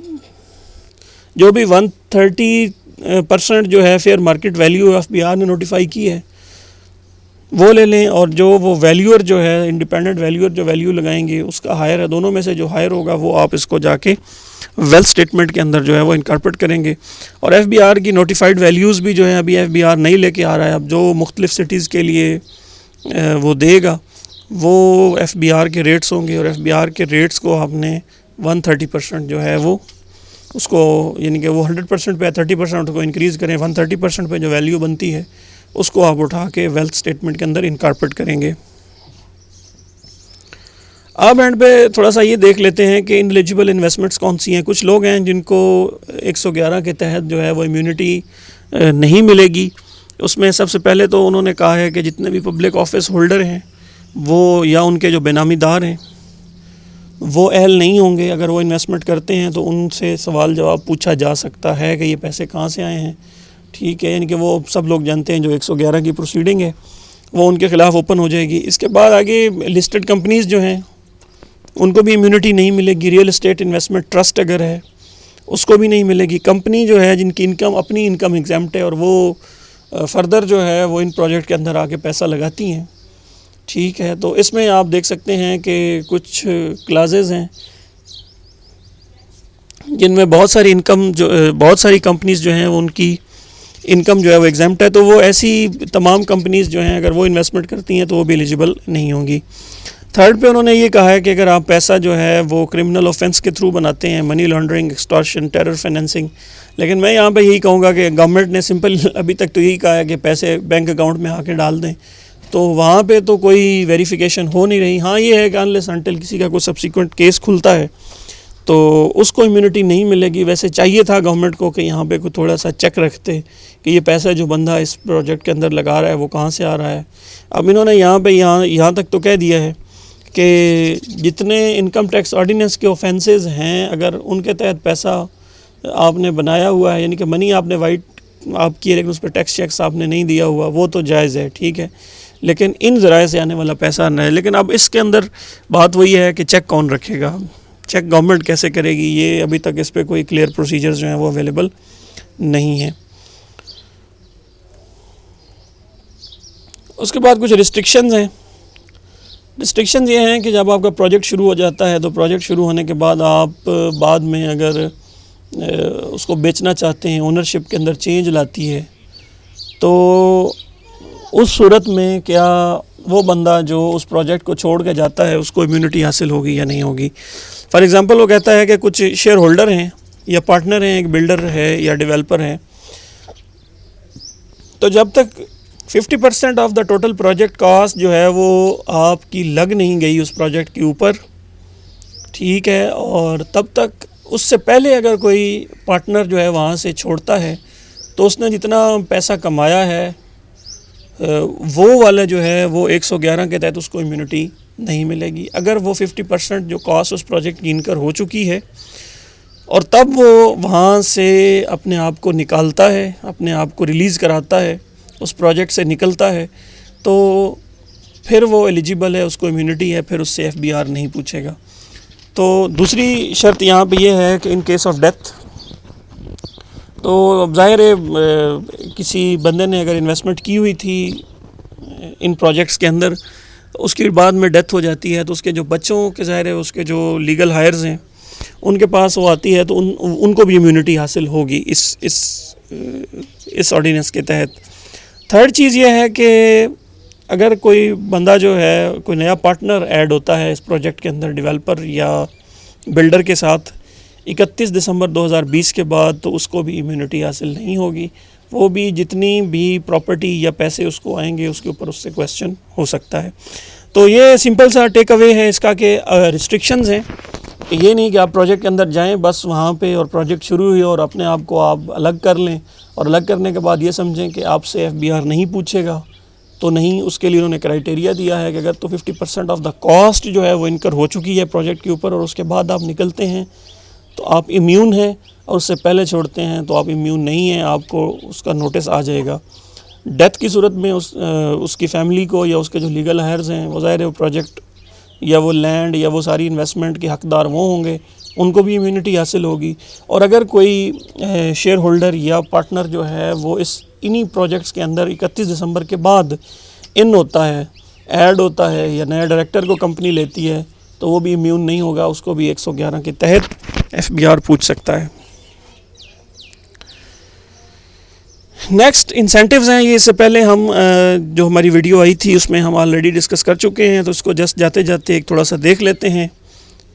130% जो है फेयर मार्केट वैल्यू FBR ने नोटिफाई की है वो ले लें, और जो वो वैल्यूअर जो है इंडिपेंडेंट वैल्यूअर जो वैल्यू लगाएंगे उसका हायर है। दोनों में से जो हायर होगा वो आप इसको जाके वेल्थ स्टेटमेंट के अंदर जो है वो इनकॉर्पोरेट करेंगे। और FBR की नोटिफाइड वैल्यूज़ भी जो है अभी FBR नहीं लेके आ रहा है, अब जो मुख्तलिफ सिटीज़ के लिए वो देगा वो FBR के रेट्स होंगे और FBR के रेट्स को आपने 130% जो है वो उसको, यानी कि वो 100% पे 30% को इंक्रीज़ करें, 130% पे जो वैल्यू बनती है उसको आप उठा के वेल्थ स्टेटमेंट के अंदर इनकॉर्पोरेट करेंगे। अब एंड पे थोड़ा सा ये देख लेते हैं कि इनएलिजिबल इन्वेस्टमेंट्स कौन सी हैं। कुछ लोग हैं जिनको 111 के तहत जो है वो इम्यूनिटी नहीं मिलेगी। उसमें सबसे पहले तो उन्होंने कहा है कि जितने भी पब्लिक ऑफिस होल्डर हैं वो या उनके जो बेनामीदार हैं वो अहल नहीं होंगे। अगर वो इन्वेस्टमेंट करते हैं तो उनसे सवाल जवाब पूछा जा सकता है कि ये पैसे कहाँ से आए हैं, ठीक है, यानी कि वो सब लोग जानते हैं जो 111 की प्रोसीडिंग है वो उनके ख़िलाफ़ ओपन हो जाएगी। इसके बाद आगे लिस्टेड कंपनीज़ जो हैं उनको भी इम्यूनिटी नहीं मिलेगी। रियल एस्टेट इन्वेस्टमेंट ट्रस्ट अगर है उसको भी नहीं मिलेगी। कंपनी जो है जिनकी इनकम अपनी इनकम एग्जैम्प्ट है और वो फर्दर जो है वो इन प्रोजेक्ट के अंदर आके पैसा लगाती हैं, ठीक है, तो इसमें आप देख सकते हैं कि कुछ क्लासेस हैं जिनमें बहुत सारी कंपनीज़ जो हैं उनकी इनकम जो है वो एग्जैम्प्ट है। तो वो ऐसी तमाम कंपनीज़ जो हैं अगर वो इन्वेस्टमेंट करती हैं तो वो भी एलिजिबल नहीं होंगी। थर्ड पे उन्होंने ये कहा है कि अगर आप पैसा जो है वो क्रिमिनल ऑफेंस के थ्रू बनाते हैं, money laundering, extortion, terror financing, लेकिन मैं यहाँ पे यही कहूँगा कि गवर्नमेंट ने सिंपल अभी तक तो यही कहा है कि पैसे बैंक अकाउंट में आके डाल दें, तो वहाँ पे तो कोई वेरिफिकेशन हो नहीं रही। हाँ ये है कि अनलेस अनटिल किसी का कोई सब्सिक्वेंट केस खुलता है तो उसको इम्यूनिटी नहीं मिलेगी। वैसे चाहिए था गवर्नमेंट को कि यहाँ पे कोई थोड़ा सा चेक रखते कि ये पैसा जो बंदा इस प्रोजेक्ट के अंदर लगा रहा है वो कहाँ से आ रहा है। अब इन्होंने यहाँ तक तो कह दिया है कि जितने इनकम टैक्स ऑर्डिनेंस के ऑफेंसेस हैं, अगर उनके तहत पैसा आपने बनाया हुआ है, यानी कि मनी आपने वाइट आप किए लेकिन उस पर टैक्स चेक्स आपने नहीं दिया हुआ, वो तो जायज़ है, ठीक है, लेकिन इन ज़राए से आने वाला पैसा न है। लेकिन अब इसके अंदर बात वही है कि चेक कौन रखेगा, चेक गवर्नमेंट कैसे करेगी, ये अभी तक इस पर कोई क्लियर प्रोसीजर्स जो हैं वो अवेलेबल नहीं है। उसके बाद कुछ रिस्ट्रिक्शंस हैं। रिस्ट्रिक्शंस ये हैं कि जब आपका प्रोजेक्ट शुरू हो जाता है तो प्रोजेक्ट शुरू होने के बाद आप बाद में अगर उसको बेचना चाहते हैं, ओनरशिप के अंदर चेंज लाती है, तो उस सूरत में क्या वो बंदा जो उस प्रोजेक्ट को छोड़ के जाता है उसको इम्यूनिटी हासिल होगी या नहीं होगी। फॉर एग्ज़ाम्पल वो कहता है कि कुछ शेयर होल्डर हैं या पार्टनर हैं, एक बिल्डर है या डेवलपर है, तो जब तक 50% of the total project cost जो है वो आपकी लग नहीं गई उस प्रोजेक्ट के ऊपर, ठीक है, और तब तक उससे पहले अगर कोई पार्टनर जो है वहाँ से छोड़ता है तो उसने जितना पैसा कमाया है वो वाला जो है वो 111 के तहत उसको इम्यूनिटी नहीं मिलेगी। अगर वो 50% जो कॉस्ट उस प्रोजेक्ट की इनकर हो चुकी है और तब वो वहाँ से अपने आप को निकालता है, अपने आप को रिलीज़ कराता है, उस प्रोजेक्ट से निकलता है, तो फिर वो एलिजिबल है, उसको इम्यूनिटी है, फिर उससे FBR नहीं पूछेगा। तो दूसरी शर्त यहाँ पे ये है कि इन केस ऑफ डेथ, तो अब ज़ाहिर है किसी बंदे ने अगर इन्वेस्टमेंट की हुई थी इन प्रोजेक्ट्स के अंदर, उसके बाद में डेथ हो जाती है तो उसके जो बच्चों के ज़ाहिर है उसके जो लीगल हायर्स हैं उनके पास वो आती है तो उनको भी इम्यूनिटी हासिल होगी इस ऑर्डिनेंस के तहत। थर्ड चीज़ ये है कि अगर कोई बंदा जो है, कोई नया पार्टनर ऐड होता है इस प्रोजेक्ट के अंदर डेवलपर या बिल्डर के साथ 31 दिसंबर 2020 के बाद, तो उसको भी इम्यूनिटी हासिल नहीं होगी। वो भी जितनी भी प्रॉपर्टी या पैसे उसको आएंगे उसके ऊपर उससे क्वेश्चन हो सकता है। तो ये सिंपल सा टेक अवे है इसका कि रिस्ट्रिक्शंस हैं, ये नहीं कि आप प्रोजेक्ट के अंदर जाएं बस वहाँ पे और प्रोजेक्ट शुरू हुई और अपने आप को आप अलग कर लें और अलग करने के बाद ये समझें कि आपसे FBR नहीं पूछेगा, तो नहीं, उसके लिए उन्होंने क्राइटेरिया दिया है कि अगर तो 50% ऑफ द कॉस्ट जो है वो इनकर हो चुकी है प्रोजेक्ट के ऊपर और उसके बाद आप निकलते हैं तो आप इम्यून हैं, और उससे पहले छोड़ते हैं तो आप इम्यून नहीं हैं, आपको उसका नोटिस आ जाएगा। डेथ की सूरत में उसकी फैमिली को या उसके जो लीगल हायर्स हैं वो ज़ाहिर है वो प्रोजेक्ट या वो लैंड या वो सारी इन्वेस्टमेंट के हकदार वो होंगे, उनको भी इम्यूनिटी हासिल होगी। और अगर कोई शेयर होल्डर या पार्टनर जो है वो इन्हीं प्रोजेक्ट्स के अंदर 31 दिसंबर के बाद इन होता है, ऐड होता है या नया डायरेक्टर को कंपनी लेती है, तो वो भी इम्यून नहीं होगा, उसको भी 111 के तहत FBR पूछ सकता है। नेक्स्ट इंसेंटिव्स हैं, ये इससे पहले हम जो हमारी वीडियो आई थी उसमें हम ऑलरेडी डिस्कस कर चुके हैं, तो इसको जस्ट जाते जाते एक थोड़ा सा देख लेते हैं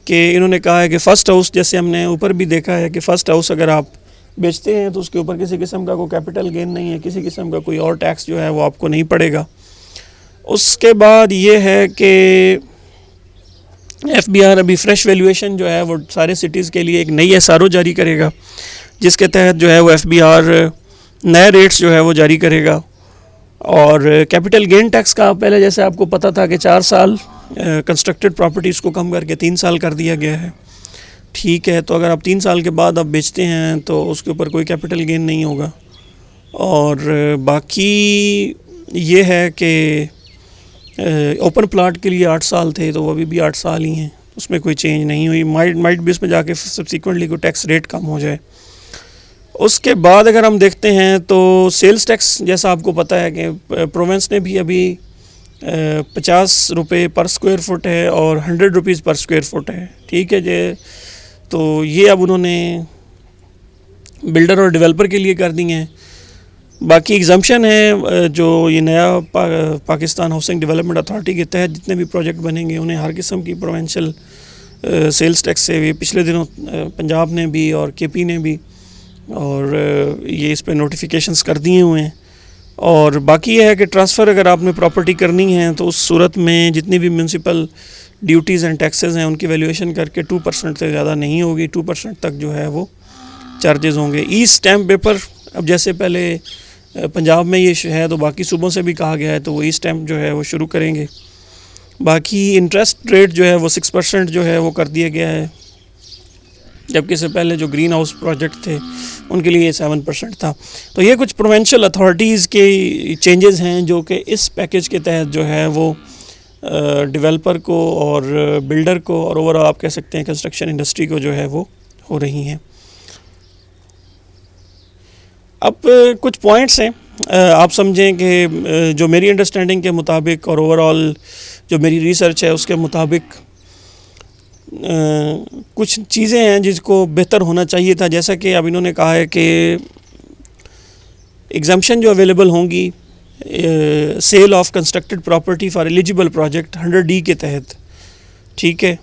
कि इन्होंने कहा है कि फ़र्स्ट हाउस, जैसे हमने ऊपर भी देखा है कि फ़र्स्ट हाउस अगर आप बेचते हैं तो उसके ऊपर किसी किस्म का कोई कैपिटल गेन नहीं है, किसी किस्म का कोई और टैक्स जो है वो आपको नहीं पड़ेगा। उसके बाद ये है कि FBR अभी फ्रेश वैल्यूएशन जो है वो सारे सिटीज़ के लिए एक नई SRO जारी करेगा, जिसके तहत जो है वो FBR नए रेट्स जो है वो जारी करेगा। और कैपिटल गेन टैक्स का पहले जैसे आपको पता था कि 4 साल कंस्ट्रक्टेड प्रॉपर्टीज़ को कम करके 3 साल कर दिया गया है, ठीक है, तो अगर आप 3 साल के बाद आप बेचते हैं तो उसके ऊपर कोई कैपिटल गेन नहीं होगा। और बाकी ये है कि ओपन प्लाट के लिए 8 साल थे तो वो अभी भी 8 साल ही हैं, उसमें कोई चेंज नहीं हुई। माइट भी इसमें जाके सब्सिक्वेंटली कोई टैक्स रेट कम हो जाए। उसके बाद अगर हम देखते हैं तो सेल्स टैक्स, जैसा आपको पता है कि प्रोविंस ने भी अभी 50 रुपये पर स्क्वायर फुट है और 100 रुपीज़ पर स्क्वायर फुट है, ठीक है जी। तो ये अब उन्होंने बिल्डर और डेवलपर के लिए कर दी हैं। बाकी एग्जाम्पशन है जो ये नया पाकिस्तान हाउसिंग डेवलपमेंट अथॉरिटी के तहत जितने भी प्रोजेक्ट बनेंगे उन्हें हर किस्म की प्रोविंशियल सेल्स टैक्स से, ये पिछले दिनों पंजाब ने भी और केपी ने भी और ये इस पे नोटिफिकेशंस कर दिए हुए हैं। और बाकी ये है कि ट्रांसफ़र अगर आपने प्रॉपर्टी करनी है तो उस सूरत में जितनी भी म्यूनसिपल ड्यूटीज़ एंड टैक्सेस हैं उनकी वैल्यूएशन करके 2% से ज़्यादा नहीं होगी, 2% तक जो है वो चार्जेस होंगे। ई स्टैम्प पेपर, अब जैसे पहले पंजाब में ये है तो बाकी सूबों से भी कहा गया है तो वो ई स्टैम्प जो है वो शुरू करेंगे। बाकी इंटरेस्ट रेट जो है वो 6% जो है वो कर दिया गया है, जबकि इससे पहले जो ग्रीन हाउस प्रोजेक्ट थे उनके लिए 7% था। तो ये कुछ प्रोविंशियल अथॉरिटीज़ के चेंजेस हैं जो कि इस पैकेज के तहत जो है वो डेवलपर को और बिल्डर को और ओवरऑल आप कह सकते हैं कंस्ट्रक्शन इंडस्ट्री को जो है वो हो रही हैं। अब कुछ पॉइंट्स हैं, आप समझें कि जो मेरी अंडरस्टैंडिंग के मुताबिक और ओवरऑल जो मेरी रिसर्च है उसके मुताबिक कुछ चीज़ें हैं जिसको बेहतर होना चाहिए था। जैसा कि अब इन्होंने कहा है कि एग्जाम्पशन जो अवेलेबल होंगी sale of constructed property for eligible project 100D के तहत, ठीक है।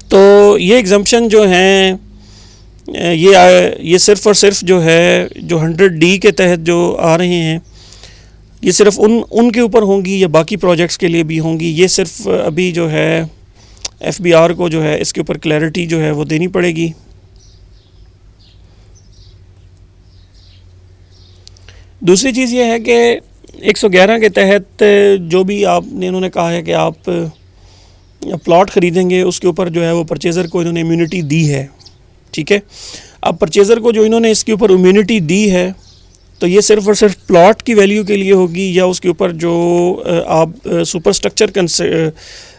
तो ये एग्जाम्पशन जो हैं ये सिर्फ़ और सिर्फ जो है जो 100D के तहत जो आ रहे हैं ये सिर्फ उनके ऊपर होंगी या बाकी प्रोजेक्ट्स के लिए भी होंगी। ये सिर्फ अभी जो है FBR को जो है इसके ऊपर क्लैरिटी जो है वो देनी पड़ेगी। दूसरी चीज़ ये है कि 111 के तहत जो भी आपने इन्होंने कहा है कि आप प्लॉट ख़रीदेंगे उसके ऊपर जो है वो परचेज़र को इन्होंने इम्यूनिटी दी है, ठीक है। अब परचेज़र को जो इन्होंने इसके ऊपर इम्यूनिटी दी है तो ये सिर्फ और सिर्फ प्लॉट की वैल्यू के लिए होगी या उसके ऊपर जो आप सुपर स्ट्रक्चर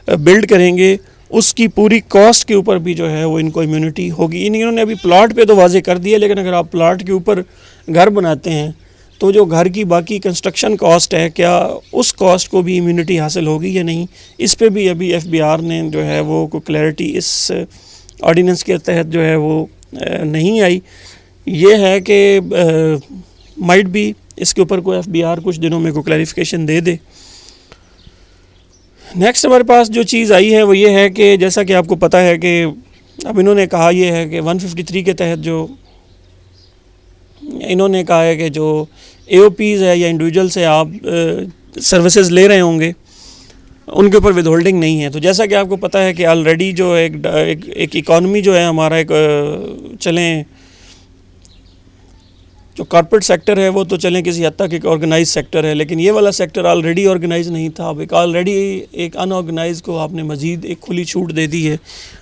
बिल्ड करेंगे उसकी पूरी कॉस्ट के ऊपर भी जो है वो इनको इम्यूनिटी होगी। इन्होंने अभी प्लॉट पे तो वाजे कर दिया, लेकिन अगर आप प्लॉट के ऊपर घर बनाते हैं तो जो घर की बाकी कंस्ट्रक्शन कॉस्ट है क्या उस कॉस्ट को भी इम्यूनिटी हासिल होगी या नहीं, इस पे भी अभी FBR ने जो है वो कोई क्लैरिटी इस ऑर्डिनेंस के तहत जो है वो नहीं आई। ये है कि माइट भी इसके ऊपर कोई FBR कुछ दिनों में कोई क्लैरिफिकेशन दे दे। नेक्स्ट हमारे पास जो चीज़ आई है वो ये है कि जैसा कि आपको पता है कि अब इन्होंने कहा ये है कि 153 के तहत जो इन्होंने कहा है कि जो AOPs है या इंडिविजुअल से आप सर्विसेज ले रहे होंगे उनके ऊपर विद होल्डिंग नहीं है। तो जैसा कि आपको पता है कि ऑलरेडी जो एक इकॉनमी जो है हमारा एक चलें जो कॉर्पोरेट सेक्टर है वो तो चलें किसी हद तक एक ऑर्गेनाइज सेक्टर है, लेकिन ये वाला सेक्टर ऑलरेडी ऑर्गेनाइज नहीं था। अब एक ऑलरेडी एक अनऑर्गेनाइज को आपने मज़ीद एक खुली छूट दे दी है।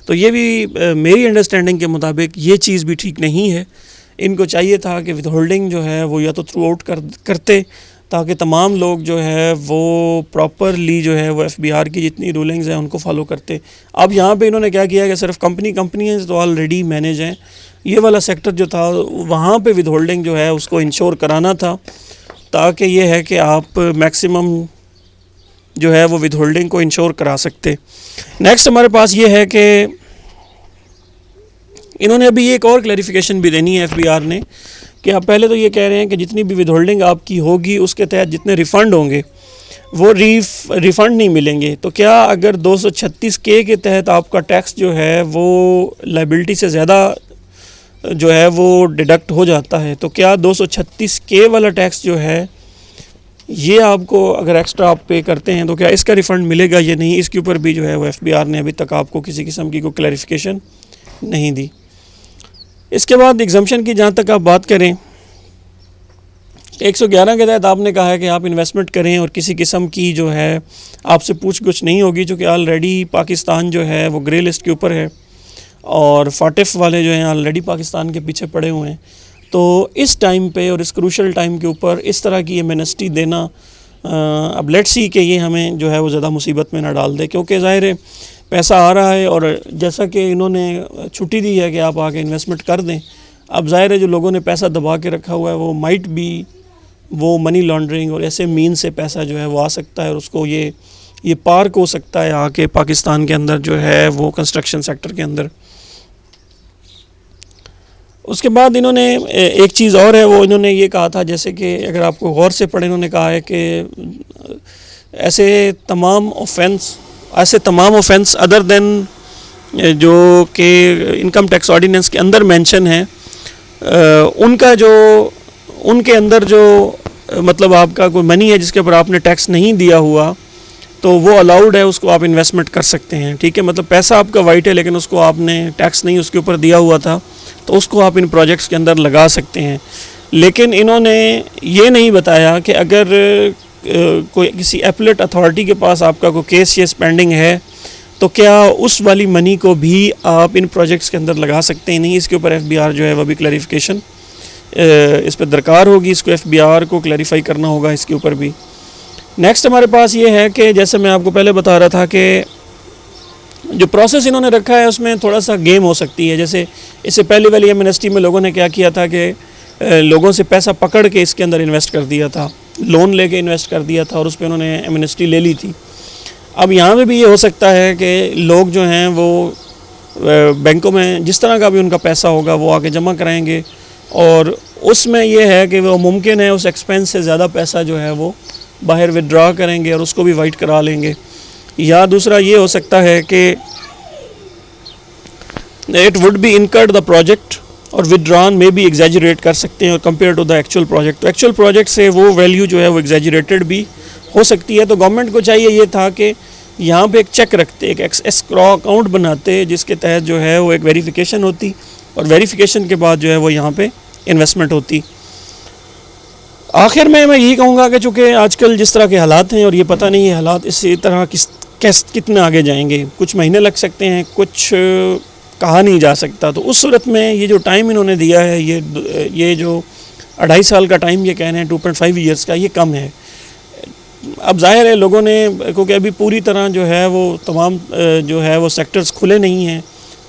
तो ये भी मेरी अंडरस्टैंडिंग के मुताबिक ये चीज़ भी ठीक नहीं है। इनको चाहिए था कि विद होल्डिंग जो है वो या तो थ्रू आउट करते ताकि तमाम लोग जो है वो प्रॉपरली जो है वो FBR की जितनी रूलिंग्स हैं उनको फॉलो करते। अब यहाँ पे इन्होंने क्या किया कि सिर्फ कंपनियाँ तो ऑलरेडी मैनेज हैं, ये वाला सेक्टर जो था वहाँ पे विद होल्डिंग जो है उसको इंश्योर कराना था ताकि ये है कि आप मैक्सिमम जो है वो विद होल्डिंग को इंश्योर करा सकते। नेक्स्ट हमारे पास ये है कि इन्होंने अभी एक और क्लैरिफिकेशन भी देनी है FBR ने कि आप पहले तो ये कह रहे हैं कि जितनी भी विद होल्डिंग आपकी होगी उसके तहत जितने रिफ़ंड होंगे वो रिफ़ंड नहीं मिलेंगे। तो क्या अगर 236K के तहत आपका टैक्स जो है वो लाइबिलिटी से ज़्यादा जो है वो डिडक्ट हो जाता है तो क्या 236K वाला टैक्स जो है ये आपको अगर एक्स्ट्रा आप पे करते हैं तो क्या इसका रिफ़ंड मिलेगा या नहीं, इसके ऊपर भी जो है वो FBR ने अभी तक आपको किसी किस्म की कोई क्लैरिफिकेशन नहीं दी। इसके बाद एग्जाम्पशन की जहाँ तक आप बात करें 111 के तहत आपने कहा है कि आप इन्वेस्टमेंट करें और किसी किस्म की जो है आपसे पूछ कुछ नहीं होगी, चूँकि ऑलरेडी पाकिस्तान जो है वो ग्रे लिस्ट के ऊपर है और फाटिफ वाले जो हैं ऑलरेडी पाकिस्तान के पीछे पड़े हुए हैं। तो इस टाइम पे और इस क्रूशल टाइम के ऊपर इस तरह की एमनेस्टी देना अब लेट्स सी कि ये हमें जो है वो ज़्यादा मुसीबत में ना डाल दे, क्योंकि ज़ाहिर है पैसा आ रहा है और जैसा कि इन्होंने छुट्टी दी है कि आप आके इन्वेस्टमेंट कर दें। अब ज़ाहिर है जो लोगों ने पैसा दबा के रखा हुआ है वो माइट भी वो मनी लॉन्ड्रिंग और ऐसे मीन से पैसा जो है वो आ सकता है और उसको ये पार्क हो सकता है आके पाकिस्तान के अंदर जो है वो कंस्ट्रक्शन सेक्टर के अंदर। उसके बाद इन्होंने एक चीज़ और है, वो इन्होंने ये कहा था, जैसे कि अगर आपको गौर से पढ़े, इन्होंने कहा है कि ऐसे तमाम ऑफेंस अदर देन जो कि इनकम टैक्स ऑर्डिनेंस के अंदर मेंशन है, उनके अंदर जो मतलब आपका कोई मनी है जिसके ऊपर आपने टैक्स नहीं दिया हुआ, तो वो अलाउड है, उसको आप इन्वेस्टमेंट कर सकते हैं। ठीक है, मतलब पैसा आपका वाइट है लेकिन उसको आपने टैक्स नहीं उसके ऊपर दिया हुआ था, तो उसको आप इन प्रोजेक्ट्स के अंदर लगा सकते हैं। लेकिन इन्होंने ये नहीं बताया कि अगर कोई किसी एपलेट अथॉरिटी के पास आपका कोई केस ये पेंडिंग है, तो क्या उस वाली मनी को भी आप इन प्रोजेक्ट्स के अंदर लगा सकते हैं नहीं। इसके ऊपर FBR जो है वह भी क्लैरिफिकेशन इस पर दरकार होगी, इसको FBR को क्लैरिफाई करना होगा इसके ऊपर भी। नेक्स्ट हमारे पास ये है कि जैसे मैं आपको पहले बता रहा था कि जो प्रोसेस इन्होंने रखा है उसमें थोड़ा सा गेम हो सकती है। जैसे इससे पहले वाली एमनेस्टी में लोगों ने क्या किया था कि लोगों से पैसा पकड़ के इसके अंदर इन्वेस्ट कर दिया था, लोन लेके इन्वेस्ट कर दिया था और उस पर उन्होंने एमनेस्टी ले ली थी। अब यहाँ पे भी ये हो सकता है कि लोग जो हैं वो बैंकों में जिस तरह का भी उनका पैसा होगा वो आके जमा कराएंगे, और उसमें ये है कि वो मुमकिन है उस एक्सपेंस से ज़्यादा पैसा जो है वो बाहर विड्रॉ करेंगे और उसको भी वाइट करा लेंगे। या दूसरा ये हो सकता है कि it would be incurred the project और विड्रॉन में भी एग्जैजरेट कर सकते हैं और compare to the actual project. तो एक्चुअल प्रोजेक्ट से वो वैल्यू जो है वो एग्जैजरेटेड भी हो सकती है। तो गवर्नमेंट को चाहिए ये था कि यहाँ पे एक चेक रखते, एक एस्क्रो अकाउंट बनाते जिसके तहत जो है वो एक वेरिफिकेशन होती और वेरिफिकेशन के बाद जो है वो यहाँ पे इन्वेस्टमेंट होती। आखिर में मैं यही कहूँगा कि चूँकि आजकल जिस तरह के हालात हैं और ये पता नहीं है हालात इसी तरह कितने आगे जाएंगे, कुछ महीने लग सकते हैं, कुछ कहा नहीं जा सकता। तो उस सूरत में ये जो टाइम इन्होंने दिया है, ये जो 2.5 साल का टाइम ये कह रहे हैं 2.5 ईयर्स का, ये कम है। अब जाहिर है लोगों ने, क्योंकि अभी पूरी तरह जो है वो तमाम जो है वो सेक्टर्स खुले नहीं हैं,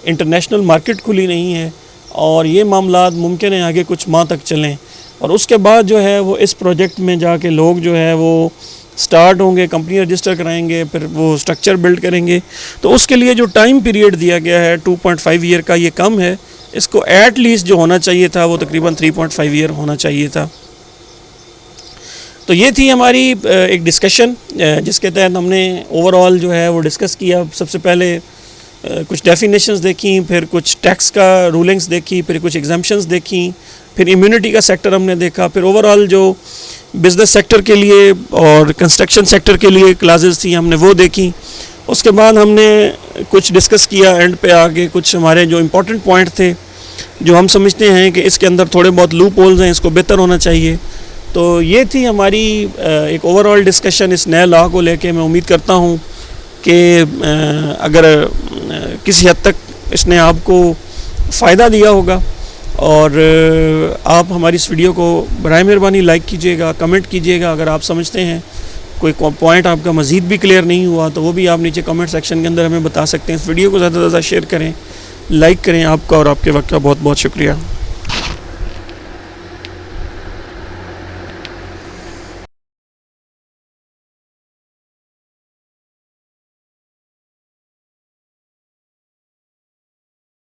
इंटरनेशनल मार्केट खुली नहीं है, और ये मामलात मुमकिन है आगे कुछ माह तक चलें, और उसके बाद जो है वो इस प्रोजेक्ट में जाके लोग जो है वो स्टार्ट होंगे, कंपनी रजिस्टर कराएंगे, फिर वो स्ट्रक्चर बिल्ड करेंगे। तो उसके लिए जो टाइम पीरियड दिया गया है 2.5 ईयर का, ये कम है। इसको एट लीस्ट जो होना चाहिए था वो तकरीबन 3.5 ईयर होना चाहिए था। तो ये थी हमारी एक डिस्कशन जिसके तहत हमने ओवरऑल जो है वो डिस्कस किया। सबसे पहले कुछ डेफिनेशंस देखी, फिर कुछ टैक्स का रूलिंग्स देखी, फिर कुछ एग्जाम्पशंस देखी, फिर इम्यूनिटी का सेक्टर हमने देखा, फिर ओवरऑल जो बिज़नेस सेक्टर के लिए और कंस्ट्रक्शन सेक्टर के लिए क्लासेस थी हमने वो देखी। उसके बाद हमने कुछ डिस्कस किया एंड पे आगे कुछ हमारे जो इम्पोर्टेंट पॉइंट थे जो हम समझते हैं कि इसके अंदर थोड़े बहुत लूप होल्स हैं, इसको बेहतर होना चाहिए। तो ये थी हमारी एक ओवरऑल डिस्कशन इस नए लॉ को लेके। मैं उम्मीद करता हूँ कि अगर किसी हद तक इसने आपको फ़ायदा दिया होगा, और आप हमारी इस वीडियो को बराए मेहरबानी लाइक कीजिएगा, कमेंट कीजिएगा। अगर आप समझते हैं कोई पॉइंट आपका मज़ीद भी क्लियर नहीं हुआ तो वो भी आप नीचे कमेंट सेक्शन के अंदर हमें बता सकते हैं। इस वीडियो को ज़्यादा से ज़्यादा शेयर करें, लाइक करें। आपका और आपके वक्त का बहुत बहुत शुक्रिया।